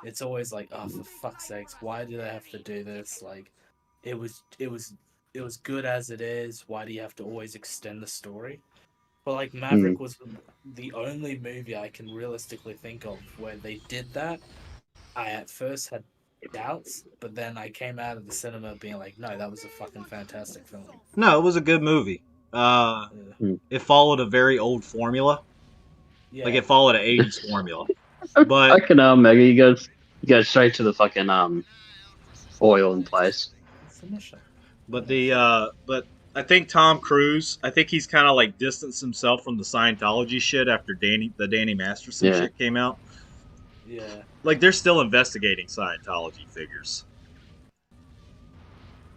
it's always like, oh, for fuck's sakes, why do they have to do this? Like, it was good as it is. Why do you have to always extend the story? But like Maverick was the only movie I can realistically think of where they did that. I at first had doubts, but then I came out of the cinema being like, no, that was a fucking fantastic film. No, it was a good movie. It followed a very old formula. Yeah. Like it followed an '80s formula. I But can Mega, you go straight to the fucking oil in place. Submission. but I think Tom Cruise. I think he's kind of like distanced himself from the Scientology shit after the Danny Masterson Yeah. shit came out. Yeah. Like they're still investigating Scientology figures.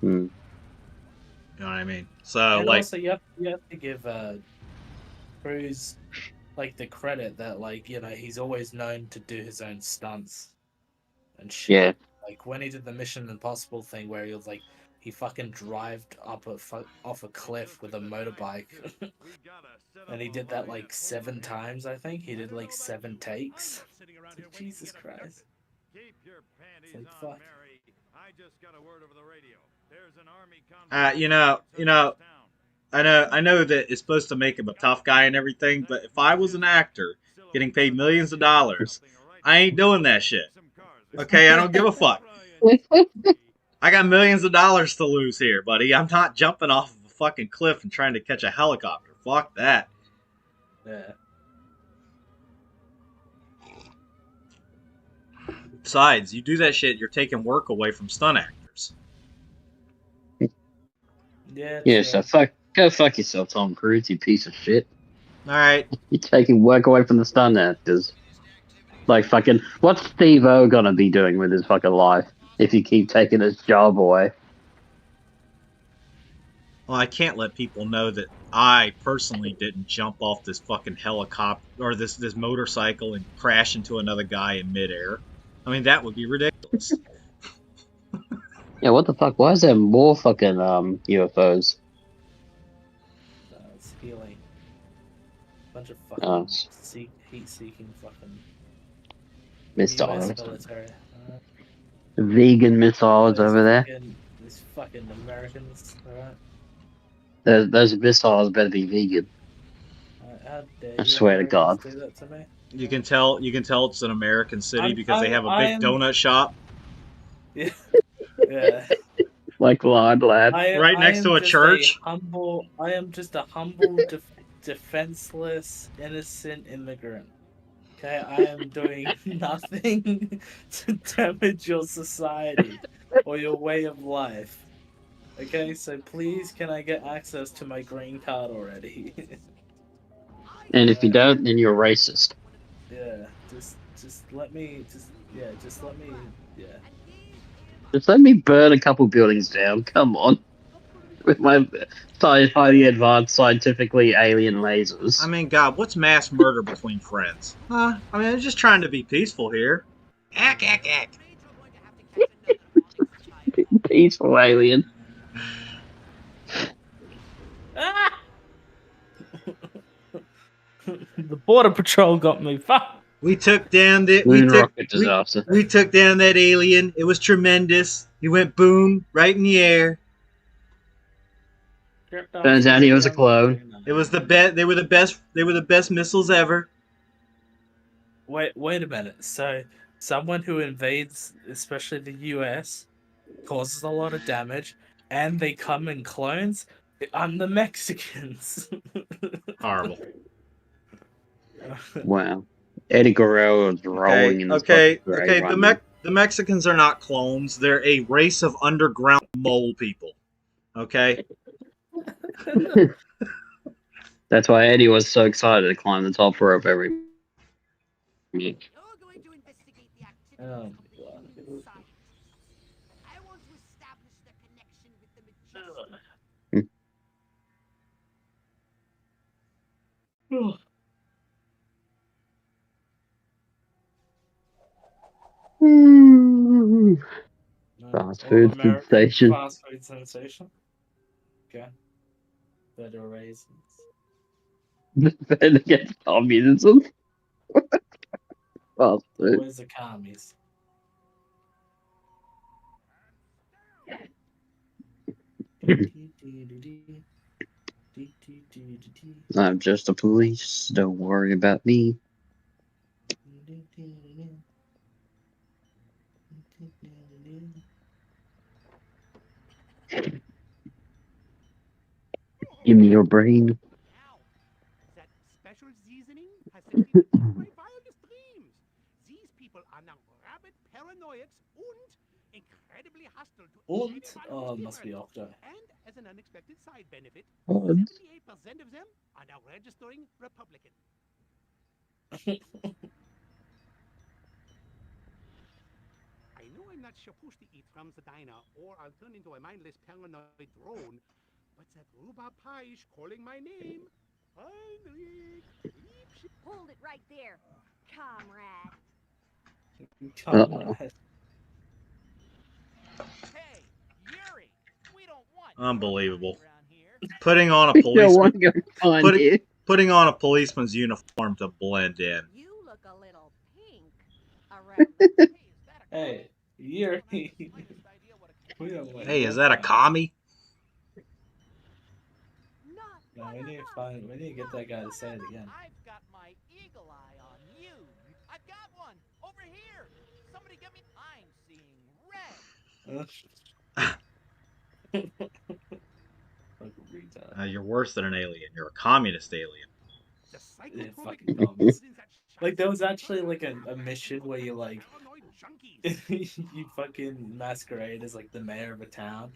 Hmm. You know what I mean? So And like, also, you have to give Cruise like the credit that he's always known to do his own stunts and shit. Yeah. Like when he did the Mission Impossible thing, where he was like, he fucking drived off a cliff with a motorbike, and he did that like 7 times. I think he did like 7 takes. Jesus Christ! Keep your panties Like, on, fuck. Mary. I just got a word over the radio. There's an army I know that it's supposed to make him a tough guy and everything, but if I was an actor getting paid millions of dollars, I ain't doing that shit. Okay, I don't give a fuck. I got millions of dollars to lose here, buddy. I'm not jumping off of a fucking cliff and trying to catch a helicopter. Fuck that. Yeah. Besides, you do that shit, you're taking work away from stunt actors. Yeah. Yeah, true. so go fuck yourself, Tom Cruise, you piece of shit. All right. You're taking work away from the stunt actors. Like fucking, what's Steve-O gonna be doing with his fucking life if you keep taking his job away? Well, I can't let people know that I personally didn't jump off this fucking helicopter or this motorcycle and crash into another guy in midair. I mean, that would be ridiculous. Yeah, what the fuck? Why is there more fucking UFOs? It's healing. Bunch of Oh, fucking heat-seeking fucking missiles. US military. Vegan missiles over there. These fucking Americans, alright? Those missiles better be vegan. How dare I you swear to Americans God. do that to me? You can tell it's an American city because they have a big I'm- donut shop Yeah. Yeah. Like lad. right next to a church. I am just a humble, defenseless, innocent immigrant. Okay, I am doing nothing to damage your society or your way of life. Okay, so please, can I get access to my green card already? And if you don't, then you're racist. Yeah, just let me, yeah. Just let me burn a couple buildings down. Come on. With my highly advanced, scientifically alien lasers. I mean, God, what's mass murder between friends? Huh? I mean, I'm just trying to be peaceful here. Ack, ack, ack. Peaceful alien. Ah! The border patrol got me. Fuck. We took down Moon rocket disaster. we took down that alien. It was tremendous. He went boom right in the air. Turns out he was a clone. It was the best. They were the best. They were the best missiles ever. Wait a minute. So, someone who invades, especially the US, causes a lot of damage, and they come in clones. I'm the Mexicans. Horrible. Wow. Eddie Guerrero was rolling in this Okay. fucking grave right now. The Mexicans are not clones. They're a race of underground mole people. Okay. That's why Eddie was so excited to climb the top rope every week. You're going to investigate the activities Oh, of the God. human scientists. I want to establish the connection with the majestic. Fast food sensation. Fast food sensation. Okay. Better raisins. Defend against communism. Fast food. Where's the commies? I'm just a police. Don't worry about me. Give me your brain. Now, that special seasoning has sent me into my wildest dreams. These people are now rabid paranoiacs and incredibly hostile to Und? anyone Oh, who's must be different. Octo. And as an unexpected side benefit, Und? 78% of them are now registering Republican. I know I'm not supposed to eat from the diner, or I'll turn into a mindless paranoid drone, but that rhubarb pie is calling my name. Heinrich! Hold it right there, comrade. Comrade. Hey, Yuri! We don't want Unbelievable. around here. Putting on a You don't want policeman, to go find Put it- you. putting on a policeman's uniform to blend in. You look a little pink around the Hey, Yuri. We don't like Hey, is that a commie? Not No, one we need to of find. us. We need to get that guy to say it again. I've got my eagle eye on you. I've got one over here. Somebody get me. I'm seeing red. Fucking retard. You're worse than an alien. You're a communist alien. The Yeah, psychotropic fucking substance in that Like there was shiny actually like a substance mission where you like paranoid junkies. you fucking masquerade as like the mayor of a town,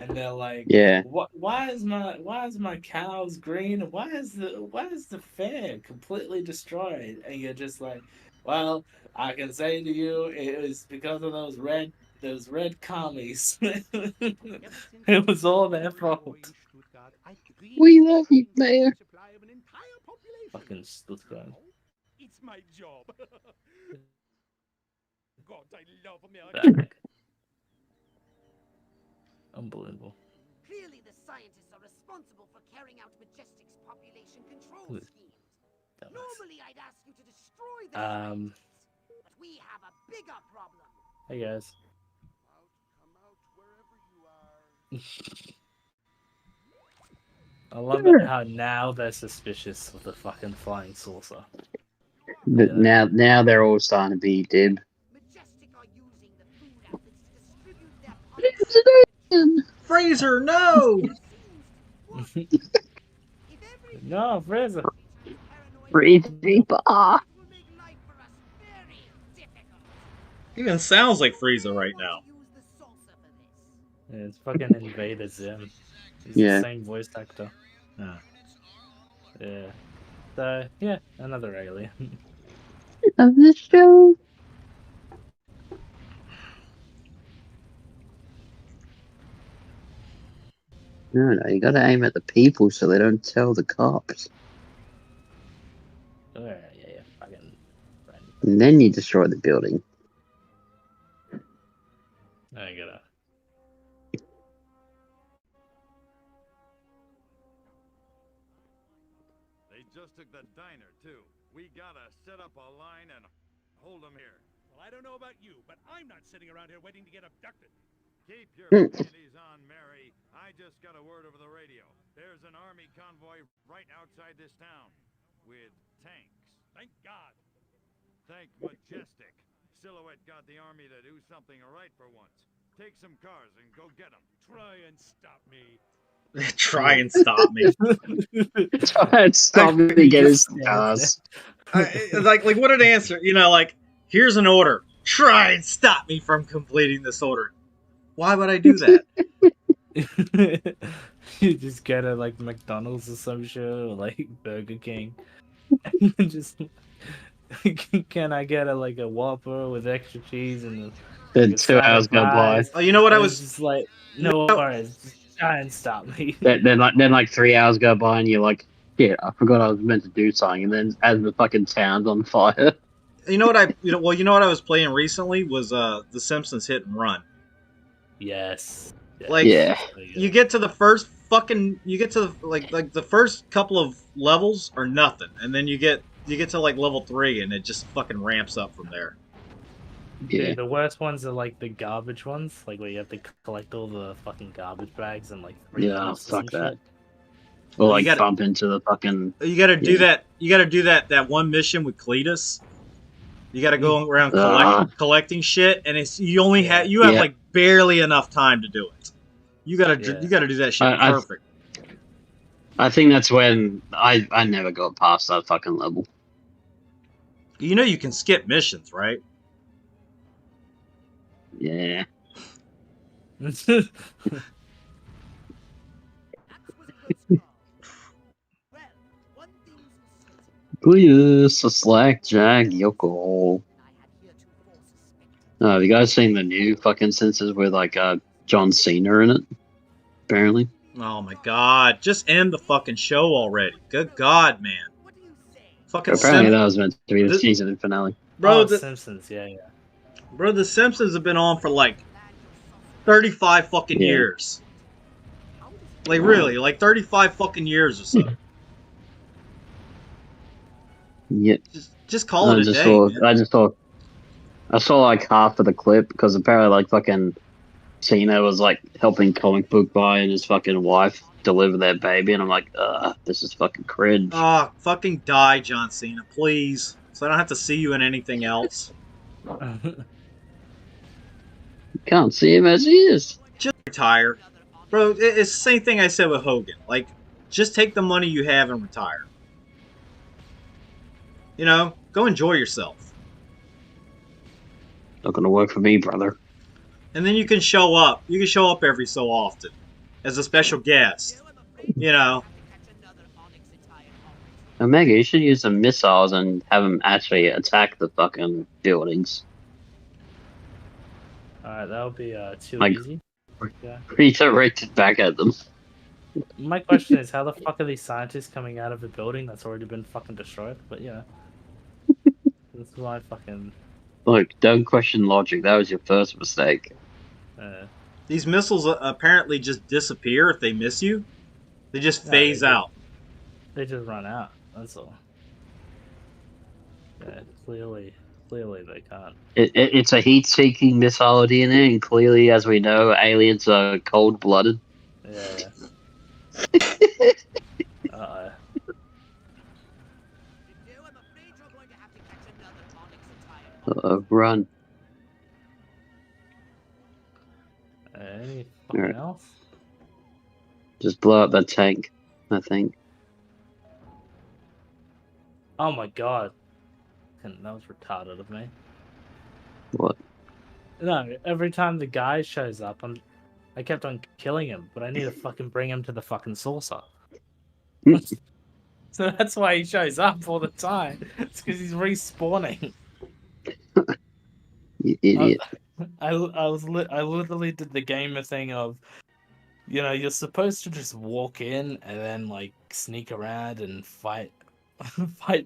and they're like, Yeah. why is my cows green? And why is the fair completely destroyed? And you're just like, well, I can say to you, it was because of those red commies. It was all their fault. We love you, Mayor. Fucking Stuttgart. It's my job. God, I love America. Unbelievable. Clearly, the scientists are responsible for carrying out Majestic's population control Good. schemes. Dumbass. Normally, I'd ask you to destroy the Um. scientists, but we have a bigger problem. Hey guys. Come out wherever you are. I love it how now they're suspicious of the fucking flying saucer. But now they're all starting to be dib. Majestic are using the food outlets to distribute their policy. Fraser, no! If every No, Fraser. paranoid Freezing bar. will make life for us very difficult. Even sounds like Frieza right now. Use the salsa for this. Yeah, it's fucking Invader Zim. He's Yeah. the same voice actor. Yeah. Yeah. So yeah, another alien. Of the show. No, you gotta aim at the people so they don't tell the cops. Yeah, fucking. And then you destroy the building. I gotta. They just took the diner, too. We gotta set up a line and hold them here. Well, I don't know about you, but I'm not sitting around here waiting to get abducted. Keep your panties on, Mary. I just got a word over the radio. There's an army convoy right outside this town. With tanks. Thank God. Thank Majestic. Silhouette got the army to do something right for once. Take some cars and go get them. Try and stop me. Try and stop me. Try and stop me to get his stars. Like what an answer. You know, like, here's an order. Try and stop me from completing this order. Why would I do that? You just go to like McDonald's or some shit, or like Burger King, and just can I get a Whopper with extra cheese and Then a 2 side hours of go by. fries? Oh, you know what I And it's was? just like no worries, just try and stop me. Then like 3 hours go by, and you're like, shit, I forgot I was meant to do something. And then as the fucking town's on fire. You know what I? You know what I was playing recently was The Simpsons Hit and Run. Yes. Like, Yeah. You get to the first fucking, you get to like the first couple of levels are nothing, and then you get to like level 3, and it just fucking ramps up from there. Yeah. Dude, the worst ones are like the garbage ones, like where you have to collect all the fucking garbage bags and like three Yeah, houses fuck and that. shit. Or You like gotta- bump into the fucking. You got to do Yeah. that. You got to do that one mission with Cletus. You got to go around collecting shit, and it's you only have Yeah. like barely enough time to do it. You gotta do that shit perfect. I think that's when I never got past that fucking level. You know you can skip missions, right? Yeah. Please, a slack jag Yoko. Have you guys seen the new fucking Simpsons with like John Cena in it? Apparently. Oh my god! Just end the fucking show already. Good god, man. Fucking Apparently that was meant to be the season finale. Bro, Simpsons, yeah. Bro, the Simpsons have been on for like 35 fucking years. Like really, like 35 fucking years or so. Yeah. Just call it a day. I saw like half of the clip because apparently like fucking Cena was like helping comic book guy and his fucking wife deliver their baby, and I'm like, this is fucking cringe. Oh, fucking die, John Cena, please. So I don't have to see you in anything else. Can't see him as he is. Just retire. Bro, it's the same thing I said with Hogan. Like, just take the money you have and retire. You know, go enjoy yourself. Not gonna work for me, brother. And then you can show up. You can show up every so often as a special guest. You know. Omega, you should use some missiles and have them actually attack the fucking buildings. Alright, that'll be too Like, easy. Yeah. Redirect it back at them. My question is, how the fuck are these scientists coming out of a building that's already been fucking destroyed? But yeah. This is why fucking... Look, don't question logic. That was your first mistake. These missiles apparently just disappear if they miss you. They just phase out. They just run out. That's all. Yeah, clearly they can't. It's a heat-seeking missile at DNA, and clearly, as we know, aliens are cold-blooded. Yeah. Uh-oh. Run. Anything else? Just blow up that tank, I think. Oh my god. That was retarded of me. What? No, every time the guy shows up, I kept on killing him, but I need to fucking bring him to the fucking saucer. So that's why he shows up all the time. It's because he's respawning. You idiot. I literally did the gamer thing of, you know, you're supposed to just walk in and then like sneak around and fight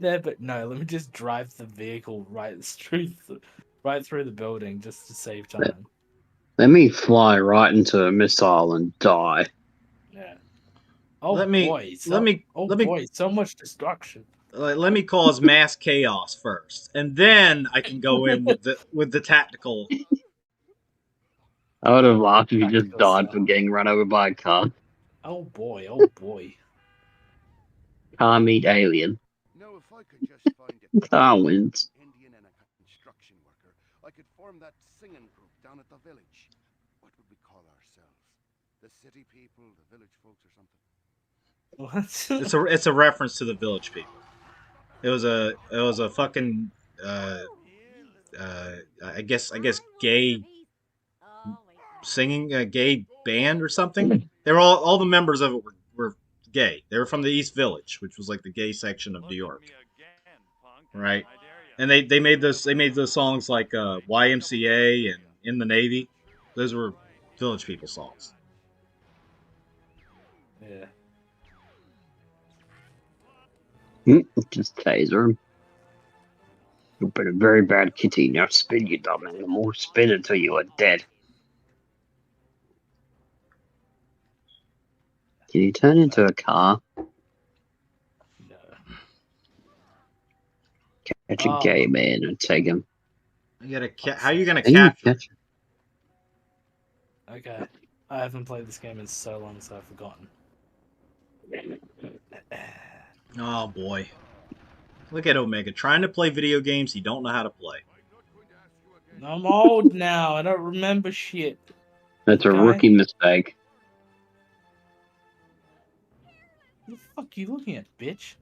there, but no, let me just drive the vehicle right through the building just to save time. Let me fly right into a missile and die. Yeah. Oh Let me so much destruction. Let me cause mass chaos first, and then I can go in with the tactical. I would have laughed if you just died from getting run over by a car. Oh boy. Car meet alien. Now, if I could just find a Car wins. Indian and a construction worker, I could form that singing group down at the village. What would we call ourselves? The city people, the village folks, or something? What? It's a reference to the Village People. It was a fucking I guess gay singing, a gay band or something. They were all the members of it were gay. They were from the East Village, which was like the gay section of New York, right? And they made those songs like YMCA and In the Navy. Those were Village People songs. Yeah. Just taser him. You've been a very bad kitty. Now spin, you dumb animal. Spin until you are dead. Can you turn into a car? No. Catch a Oh. gay man and take him. How are you gonna How you capture? catch- Okay. I haven't played this game in so long, so I've forgotten. Oh boy, look at Omega trying to play video games he don't know how to play. I'm old now. I don't remember shit. That's a Okay. rookie mistake. What the fuck are you looking at, bitch?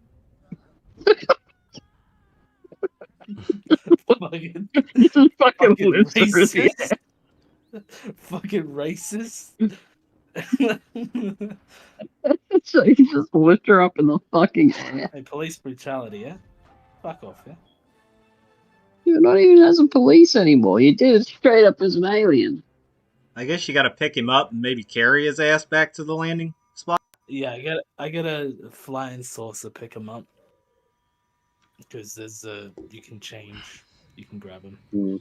Fucking This is fucking fucking lizard. racist. Fucking racist. So you just lift her up in the fucking air. Hey, police brutality, yeah? Fuck off, yeah? You're not even as a police anymore. You did it straight up as an alien. I guess you got to pick him up and maybe carry his ass back to the landing spot. Yeah, I got a flying saucer pick him up. Because there's you can change. You can grab him. Hmm.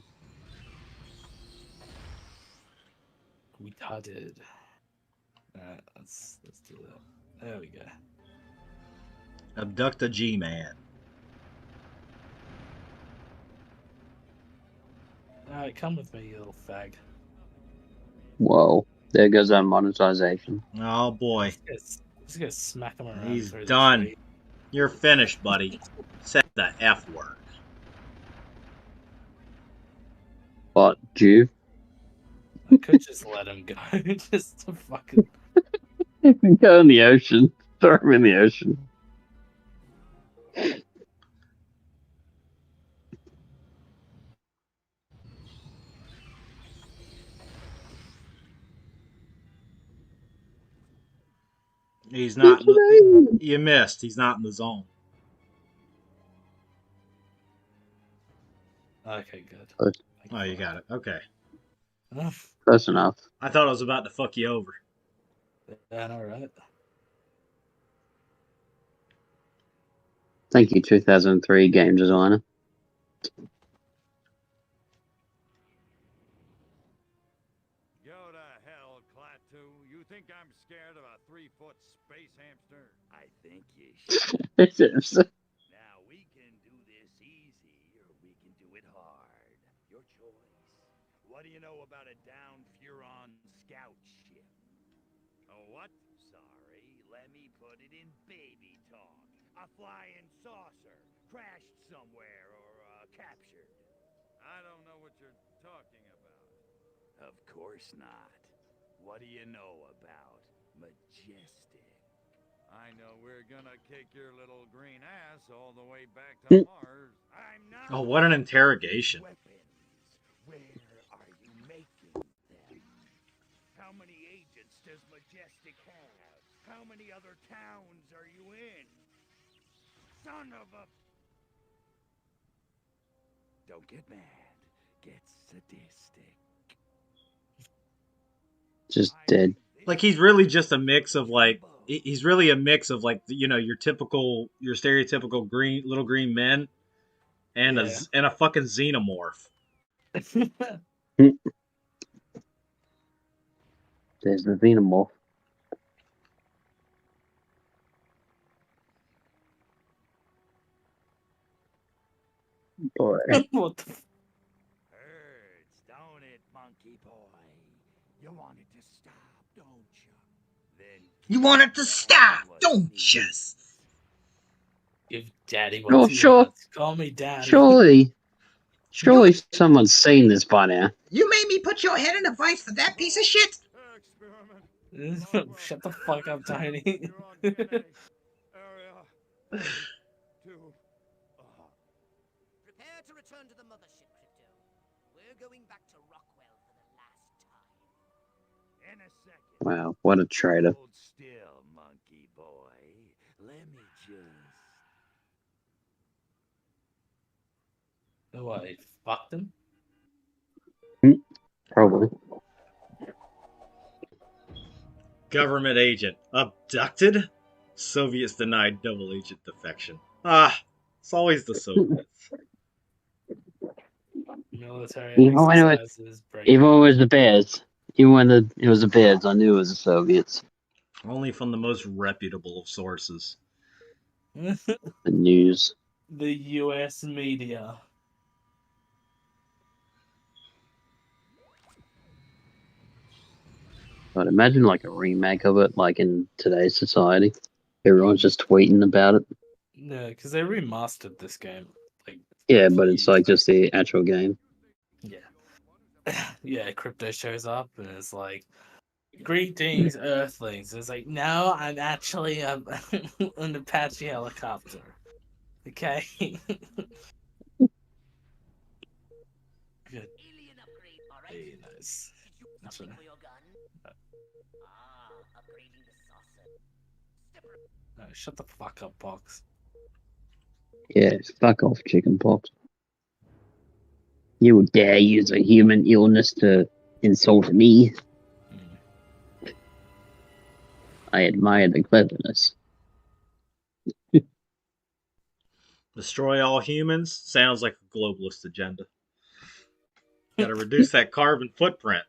Retarded. Alright, let's do that. There we go. Abduct a G-man. Alright, come with me, you little fag. Whoa. There goes our monetization. Oh boy, Just gonna smack him around. He's through the done. street. you're finished, buddy. Say the F word. What, Jew? I could just let him go. Just to fucking. Go in the ocean. Throw him in the ocean. He's not. You missed. He's not in the zone. Okay, good. Oh, you got it. Okay. Close enough. I thought I was about to fuck you over. Yeah, all right. Thank you, 2003 game designer. Go to hell, Klaatu. You think I'm scared of a 3-foot space hamster? I think you should. Now, we can do this easy, or we can do it hard. Your choice. What do you know about a downed Furon scout ship? A what? Sorry, let me put it in baby talk. A flying saucer, crashed somewhere, or captured. I don't know what you're talking about. Of course not. What do you know about Majestic? I know we're gonna kick your little green ass all the way back to Mars. I'm not. Oh, what an interrogation. Weapons. Where are you making them? How many agents does Majestic have? How many other towns are you in? Son of a... Don't get mad. Get sadistic. Just dead. Like he's really just a mix of like he's really a mix of like your stereotypical little green men and Yeah. a fucking xenomorph. There's the xenomorph. Boy. What the Hurts, don't it, monkey boy? You want it to stop, don't you? Then You want it to stop, don't you? Give daddy Oh, what he sure. wants. Call me daddy. Surely someone's seen this by now. You made me put your head in a vice for that piece of shit. experiment. Shut the fuck up, Tiny. You're on DNA. Area 2. Prepare to return to the mothership, Crypto. We're going back to Rockwell for the last time. In a second. Wow, what a traitor. Hold still, monkey boy. Let me just. What, he fucked him? Probably. Government agent abducted? Soviets denied double agent defection. Ah, it's always the Soviets. Military Even when exercises, break. Even when it was the Bears. Even when it was the Bears, I knew it was the Soviets. Only from the most reputable of sources. The news. The US media. But imagine like a remake of it, like in today's society. Everyone's just tweeting about it. No, because they remastered this game. Like, Yeah, a few but it's years like back. just the actual game. Yeah. Yeah, Crypto shows up and it's like, greetings, Earthlings. It's like, no, I'm actually an Apache helicopter. Okay. Good. Alien upgrade, alright? Very nice. Did you use That's something right. for your gun? Upgrading the saucer. Step No, shut the fuck up, Box. Yeah, fuck off, chicken pox. You dare use a human illness to insult me? I admire the cleverness. Destroy all humans? Sounds like a globalist agenda. Gotta reduce that carbon footprint.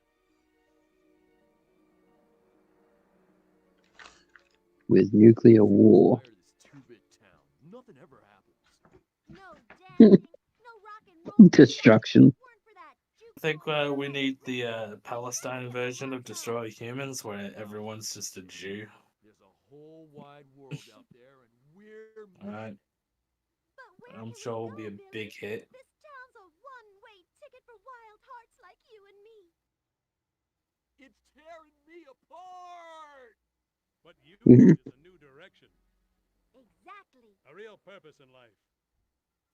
With nuclear war. Nothing ever happens. No dancing, no rock and roll. Destruction. Weren't for that I think we need the Palestine version of Destroy Humans, where everyone's just a Jew. There's a whole wide world out there, and we're Alright. But where I'm can sure we it'll go, be a Billy? big hit. This town's a one-way ticket for wild hearts like you and me. It's tearing me apart. What you Mhm. need is a new direction, Exactly. a real purpose in life.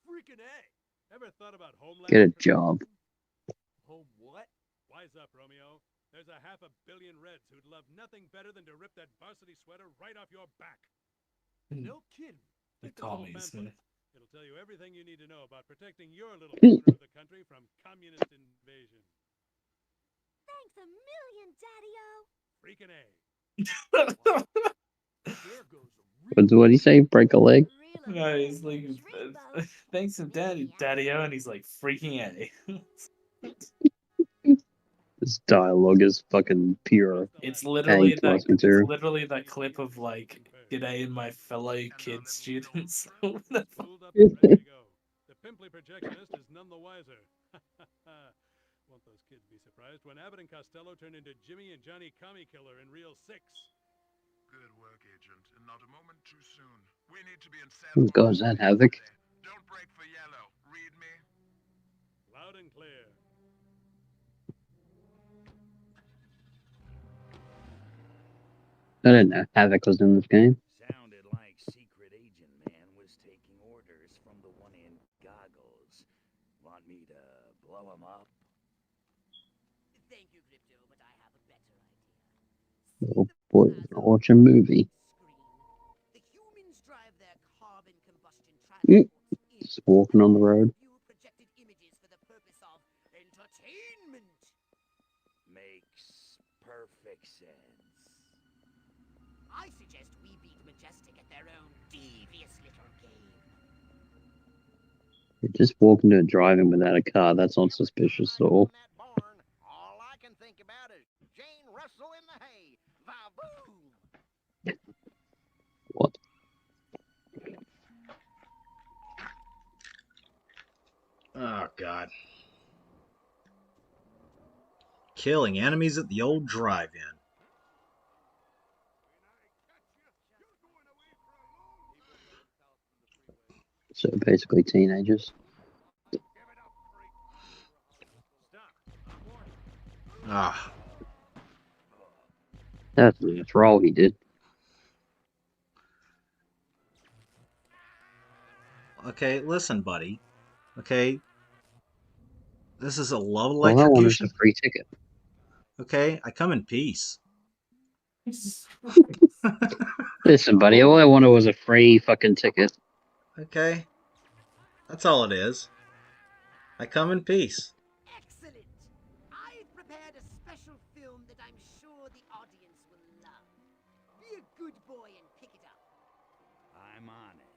Freaking A. Ever thought about homeland? Get a protection? job. Home what? Wise up, Romeo. There's a 500 million Reds who'd love nothing better than to rip that varsity sweater right off your back. No kidding. The Take this whole commies. pamphlet. It'll tell you everything you need to know about protecting your little corner of the country from communist invasion. Thanks a million, Daddy-O. Freaking A. There goes a real What do you say? Break a leg? Real No, he's American like, dreamboat. thanks to Daddy-O, and he's like, freaking A. This dialogue is fucking pure. It's literally plus material. that clip of like, g'day my fellow kid students. Tooled up and ready to go. The pimply projectionist is none the wiser. Won't those kids be surprised when Abbott and Costello turn into Jimmy and Johnny Commie Killer in Reel 6? Good work, Agent, and not a moment too soon. We need to be in Oh god, is that Havoc? Don't break for yellow. Read me? Loud and clear. I didn't know Havoc was in this game. Sounded like Secret Agent Man was taking orders from the one in goggles. Want me to blow him up? Thank you, Crypto, but I have a better idea. Oh boy, watch a movie. The humans drive their carbon combustion Mm. transports in. Just walking on the road. View projected images for the purpose of entertainment. Makes perfect sense. I suggest we beat Majestic at their own devious little game. You're just walking to driving without a car. That's not suspicious at all. All I can think about is Jane Russell in the hay. Va-boom! What? Oh, God. Killing enemies at the old drive-in. So basically teenagers. Ah, That's a nice roll he did. okay, listen, buddy. Okay, this is a level All I want is execution. a free ticket. Okay, I come in peace. Listen, buddy, all I wanted was a free fucking ticket. Okay, that's all it is. I come in peace. Excellent! I've prepared a special film that I'm sure the audience will love. Be a good boy and pick it up. I'm on it.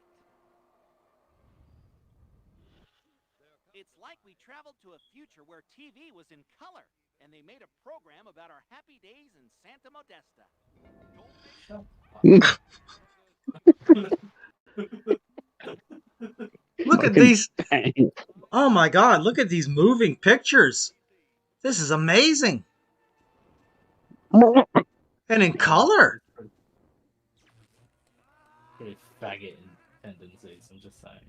It's like we traveled to a future where TV was in color, and they made a program about our happy days in Santa Modesta. Look at these. Oh my god, look at these moving pictures. This is amazing. And in color. Pretty faggot in tendencies, I'm just saying.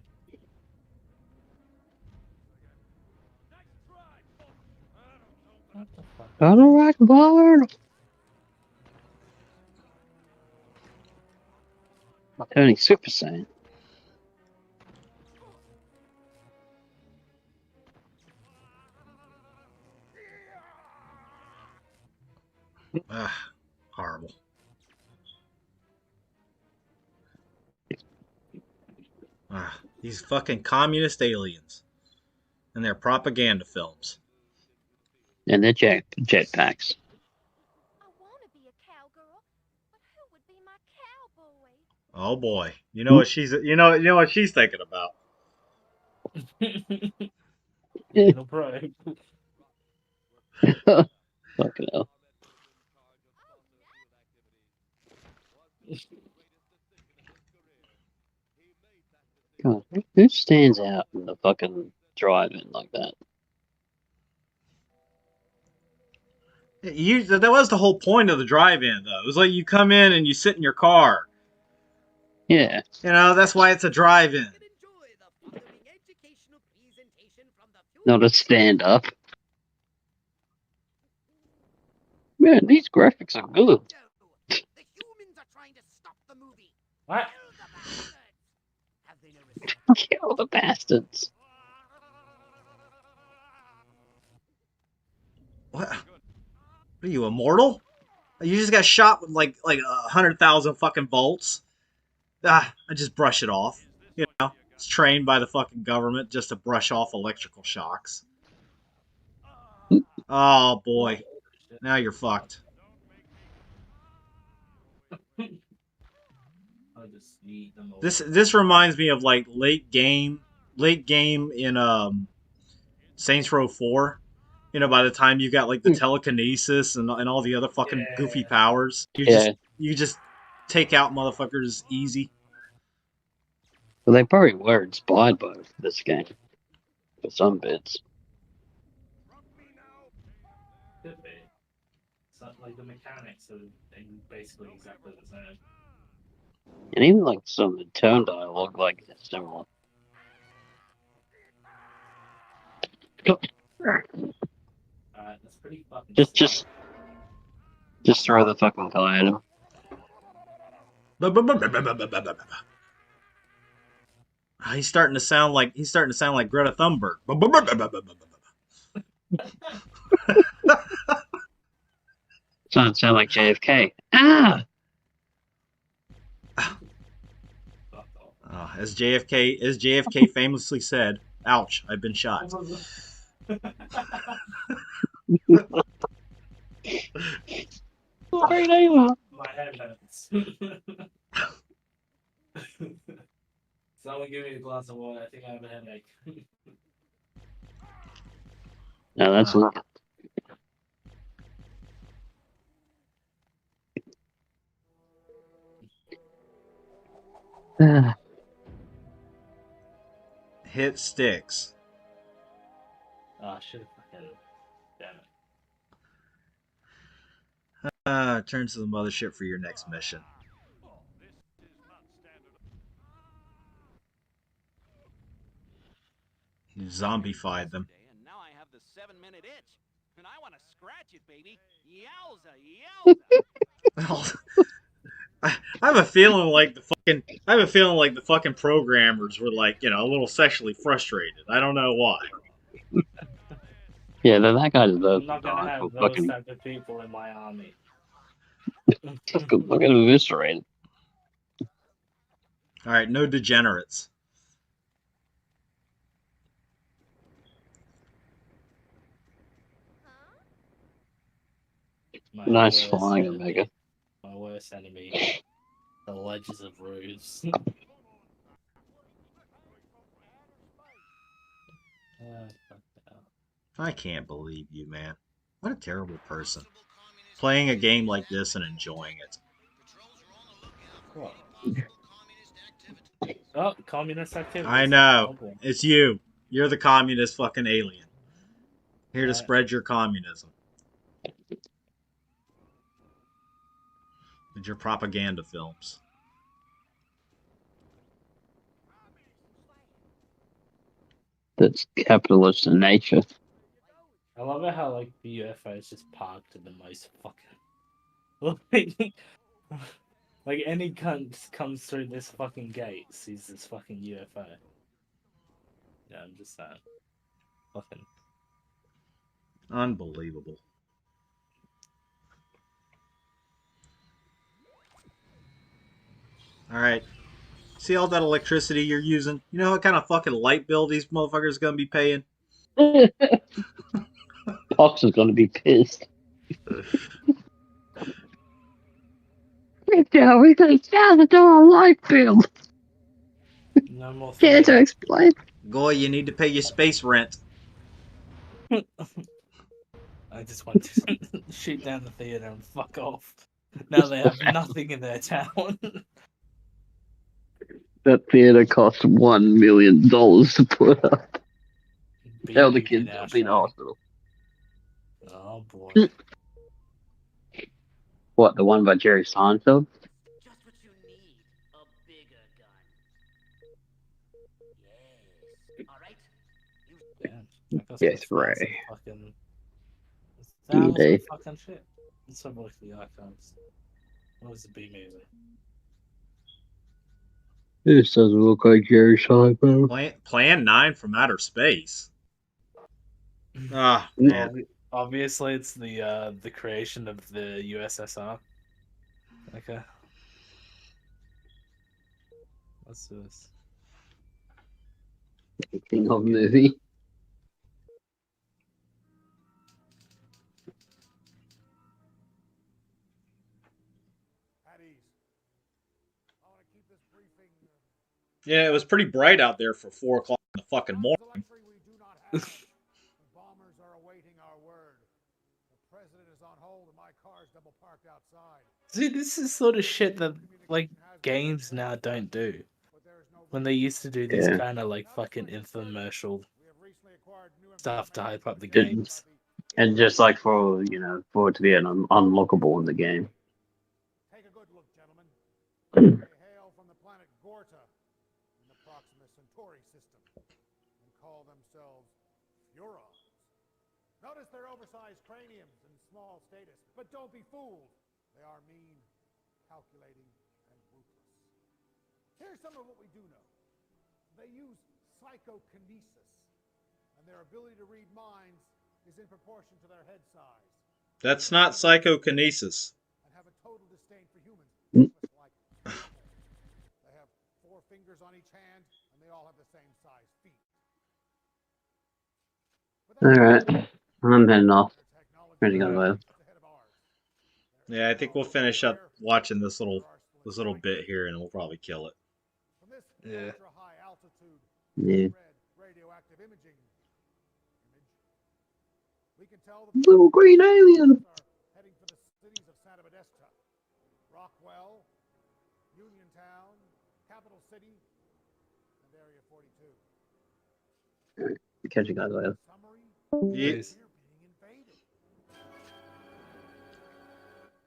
What the fuck? On a rock barn. Turning Super Saiyan. Horrible. These fucking communist aliens and their propaganda films. And the jetpacks. I want to be a cowgirl, but who would be my cowboy? Oh boy, you know what she's what she's thinking about. No problem. Fucking hell. God, who stands out in the fucking drive-in like that? That was the whole point of the drive-in, though. It was like you come in and you sit in your car. Yeah. You know, that's why it's a drive-in. Not a stand-up. Man, these graphics are good. The humans are trying to stop the movie. What? Kill the bastards. Have they no respect? Kill the bastards. What? Are you immortal? You just got shot with like 100,000 fucking volts. I just brush it off. You know, it's trained by the fucking government just to brush off electrical shocks. Oh boy, now you're fucked. I'll just eat them all. This reminds me of like late game in Saints Row 4. You know, by the time you got like the telekinesis and all the other fucking goofy powers, you just take out motherfuckers easy. Well, they probably were inspired by this game for some bits. Could be. It's not like the mechanics are basically exactly the same. And even like some of the tone dialogue, like it's similar. That's pretty fucking. Just throw the fucking guy at him. He's starting to sound like Greta Thunberg. Sound like JFK. Ah! As JFK famously said, "Ouch! I've been shot." My head hurts. Someone give me a glass of water. I think I have a headache. No, that's not. Hit sticks. Oh, shit. Fucking. Damn it. Turn to the mothership for your next mission. You zombified them. And now I have the 7-minute itch, and I want to scratch it, baby. Yowza, yowza. I have a feeling like the fucking programmers were like, you know, a little sexually frustrated. I don't know why. Yeah, then that guy deserves I'm to not gonna die have for those fucking type of people in my army. fucking eviscerated. All right, no degenerates. My Nice worst flying, enemy. Omega. My worst enemy. The Ledges of Ruse. Fuck that. I can't believe you, man. What a terrible person. Playing a game like this and enjoying it. What? Oh, communist activity. I know. Oh, boy. It's you. You're the communist fucking alien. Here to Right. spread your communism. With your propaganda films. That's capitalist in nature. I love it how like the UFO is just parked in the most fucking like any cunt comes through this fucking gate sees this fucking UFO. Yeah, I'm just saying. Fucking Unbelievable. Alright. See all that electricity you're using? You know what kind of fucking light bill these motherfuckers gonna be paying? Pops is gonna be pissed. Yeah, we got $1,000 light bill. no more Care to theater. explain? Goy, you need to pay your space rent. I just want to shoot down the theater and fuck off. Now they have nothing in their town. That theater cost $1 million to put up. Tell the kids now, to be in the Shane. hospital. Oh boy. What, the one by Jerry Seinfeld? Just what you need. A bigger gun. Yes. All right. Damn. that cost Yes, me Ray. Fucking Indeed. fucking shit. Let's have a look at the archives. What was the B movie? This doesn't look like Jerry Seinfeld. Plan 9 from outer space. Ah, man. Obviously, it's the creation of the USSR. Okay. What's this? King of movie. At ease. I want to keep this briefing. Yeah, it was pretty bright out there for 4 o'clock in the fucking morning. Luxury we do not have. The bombers are awaiting our word. The president is on hold and my car's double parked outside. See, this is sort of shit that like games now don't do. When they used to do this Yeah. kind of like fucking infomercial We have recently acquired new stuff to hype up the Did- games. And just like for it to be an unlockable in the game. Take a good look, gentlemen. They hail from the planet Gorta in the Proxima Centauri system and call themselves Furons. Notice their oversized craniums and small status, but don't be fooled. They are mean, calculating, and ruthless. Here's some of what we do know. They use psychokinesis, and their ability to read minds is in proportion to their head size. That's not psychokinesis. And have a total disdain for humans. Mm. Just like they have 4 fingers on each hand, and they all have the same size feet. Alright. I'm heading off. Ready to go later. Yeah, I think we'll finish up watching this little bit here and we'll probably kill it. From this Yeah. ultra-high altitude Yeah. red radioactive image, we can tell the Little green alien. are heading for the cities of Santa Modesta, Rockwell, Uniontown, Capital City, and Area 42. Catch you guys later. Summary: Yeah. Peace. we're being invaded.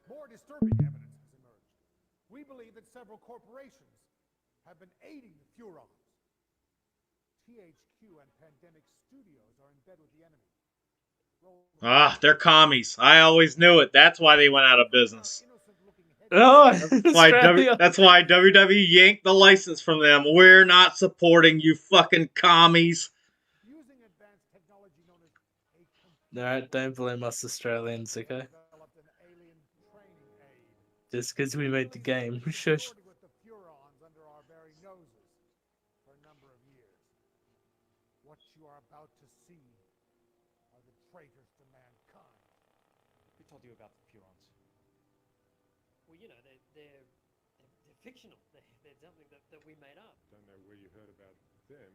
More disturbing evidence has emerged. We believe that several corporations have been aiding the Furons. THQ and Pandemic Studios are in bed with the enemy. Ah, they're commies. I always knew it. That's why they went out of business. Oh, That's why WWE yanked the license from them. We're not supporting you fucking commies. Using advanced technology known as a No, don't blame us Australians, okay? Developed an alien training aid. Just because we made the game. Shush. With the Furons under our very noses for a number of years. What you are about to see are the traitors to mankind. Who told you about the Furons? Well, you know, they're fictional. They're something that we made up. Don't know where you heard about them.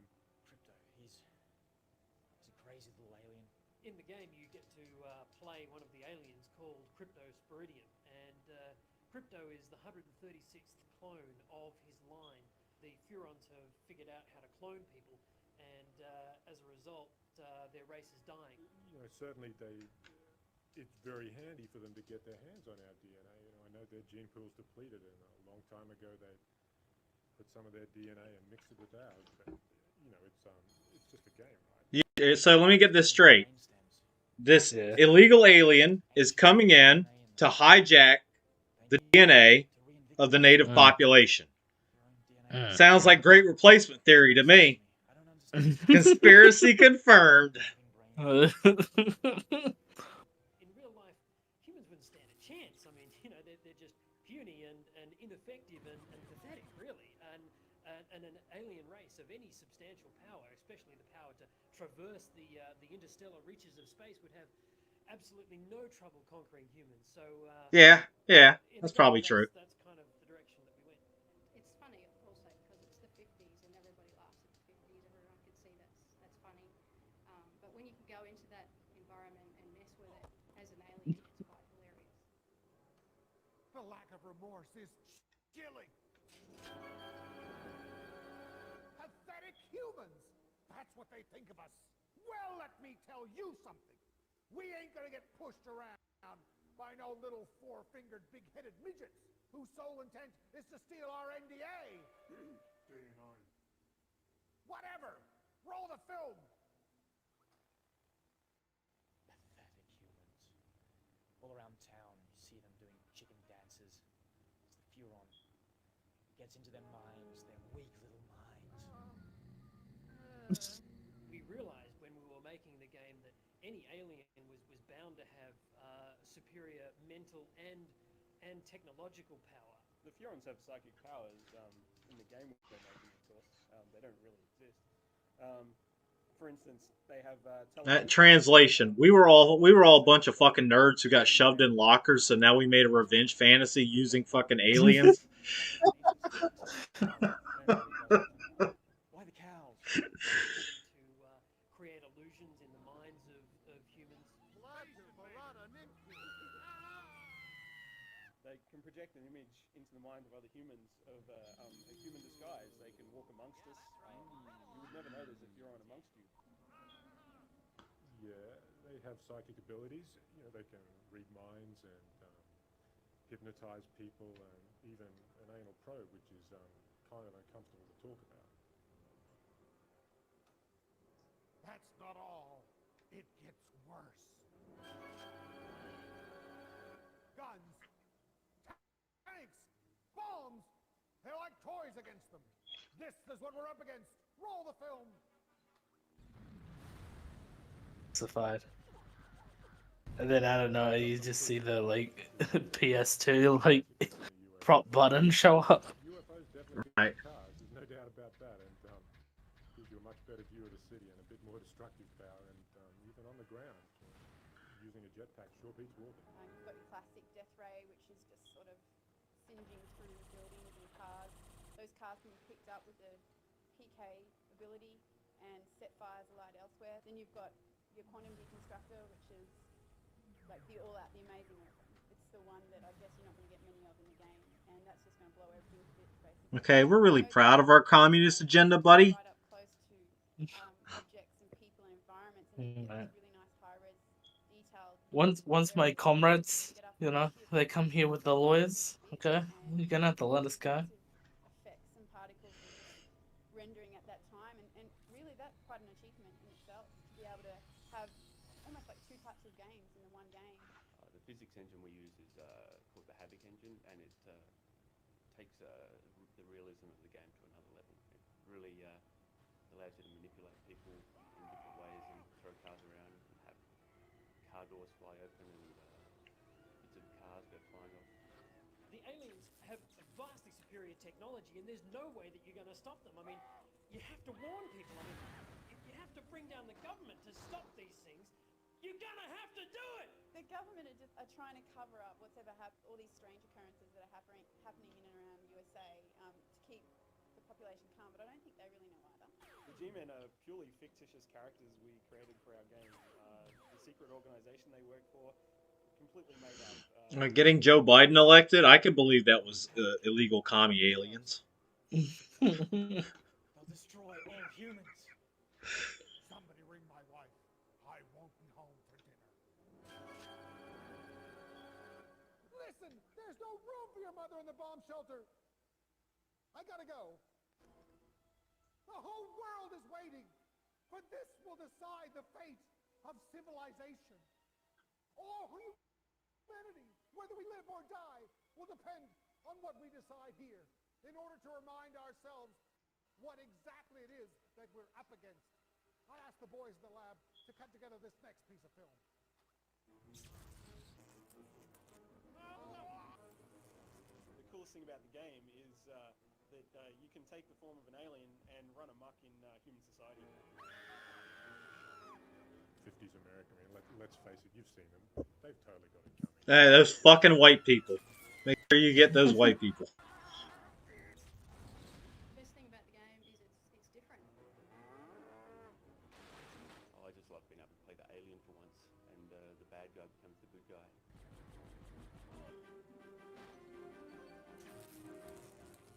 Crypto, he's a crazy little alien. In the game, you get to play one of the aliens called Crypto Sporidium, and Crypto is the 136th clone of his line. The Furons have figured out how to clone people, and as a result, their race is dying. You know, certainly it's very handy for them to get their hands on our DNA. You know, I know their gene pool's depleted, and a long time ago they put some of their DNA and mixed it with ours. But you know, it's just a game, right? So let me get this straight. This illegal alien is coming in to hijack the DNA of the native population. Sounds like great replacement theory to me. Conspiracy confirmed. In real life, humans wouldn't stand a chance. I mean, you know, they're just puny and ineffective and pathetic, really. And an alien race of any substantial power, especially the power to traverse the interstellar reaches of space, would have absolutely no trouble conquering humans. So yeah, that's probably true. That's kind of the direction that we went. It's funny also because it's the 50s and everybody laughs at the 50s. Everyone can see that's funny. But when you can go into that environment and mess with it as an alien, it's quite hilarious. The lack of remorse is chilling. Pathetic humans! That's what they think of us. Well, let me tell you something. We ain't gonna get pushed around by no little four-fingered, big-headed midgets whose sole intent is to steal our NDA. DNA. Whatever. Roll the film. Pathetic humans. All around town, you see them doing chicken dances. It's the Furon. It gets into their minds, their weak little minds. We realized when we were making the game that any alien was bound to have superior mental and technological power. The Furons have psychic powers in the game we're making, of course. They don't really exist. For instance, they have translation. We were all a bunch of fucking nerds who got shoved in lockers, so now we made a revenge fantasy using fucking aliens. Why the cows? To create illusions in the minds of humans. They can project an image into the mind of other humans of a human disguise. They can walk amongst us. You would never know there's a Furon amongst you. Yeah, they have psychic abilities. You know, they can read minds and hypnotize people, and even an anal probe, which is kind of uncomfortable to talk about. That's not all. It gets worse. Guns, tanks, bombs. They're like toys against them. This is what we're up against. Roll the film. Classified. And then I don't know, you just see the like PS2 like prop button show up. UFOs definitely Right. cars. There's no doubt about that, and gives you a much better view of the city and a bit more destructive power, and even on the ground, using a jetpack sure beats walking. You've got your classic death ray, which is just sort of singeing through buildings and cars. Those cars can be picked up with the PK ability and set fires alight elsewhere. Then you've got your quantum deconstructor, which is like the amazing weapon. It's the one that I guess you're not going to get many of in the game, and that's just going to blow everything to bits, basically. Okay, we're really proud of our communist agenda, buddy. Right up close to objects and people and environments, and it gives really nice high-res detail. Once my comrades, you know, they come here with the lawyers, okay, you're gonna have to let us go. Effects and particles rendering at that time, and really that's quite an achievement in itself to be able to have almost like two types of games in the one game. The physics engine we use is called the Havoc engine, and it takes the realism of the game to another level. It really allows you to manipulate people in different ways and throw cars around and have car doors fly open and bits of cars go flying off. The aliens have vastly superior technology, and there's no way that you're going to stop them. I mean, you have to warn people. I mean, you have to bring down the government to stop these things. You're going to have to do it! The government are trying to cover up whatever all these strange occurrences that are happening in and around USA to keep the population calm, but I don't think they really know either. The G-Men are purely fictitious characters we created for our game. The secret organization they work for, completely made up. Getting Joe Biden elected, I can believe that was illegal commie aliens. They'll destroy all humans. Somebody ring my wife. I won't be home for dinner. Listen, there's no room for your mother in the bomb shelter. I gotta go. The whole world is waiting, for this will decide the fate of civilization. All humanity, whether we live or die, will depend on what we decide here, in order to remind ourselves what exactly it is that we're up against. I asked the boys in the lab to cut together this next piece of film. The coolest thing about the game is that you can take the form of an alien and run amok in human society. 50s America, I mean, let's face it, you've seen them. They've totally got it coming. Hey, those fucking white people. Make sure you get those white people. The best thing about the game is it's different. I just love being able to play the alien for once, and the bad guy becomes the good guy.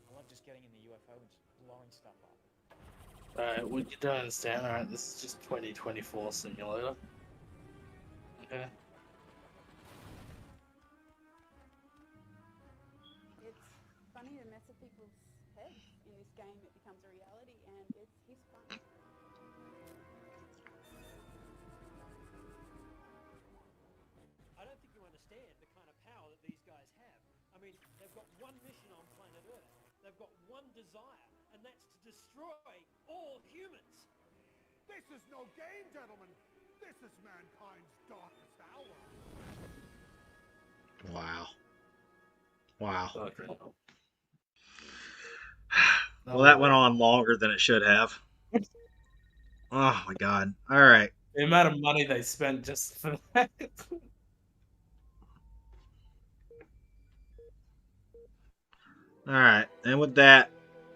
I love just getting in the UFO and just blowing stuff up. Alright, what you don't understand, alright, this is just 2024 simulator. Okay. It's funny to mess with people's heads. In this game, it becomes a reality, and he's fun. I don't think you understand the kind of power that these guys have. I mean, they've got one mission on planet Earth. They've got one desire, and that's to destroy all humans. This is no game, gentlemen. This is mankind's darkest hour. Wow. Wow. Okay. Well, that went on longer than it should have. Oh my god. All right. The amount of money they spent just for that. All right. And with that,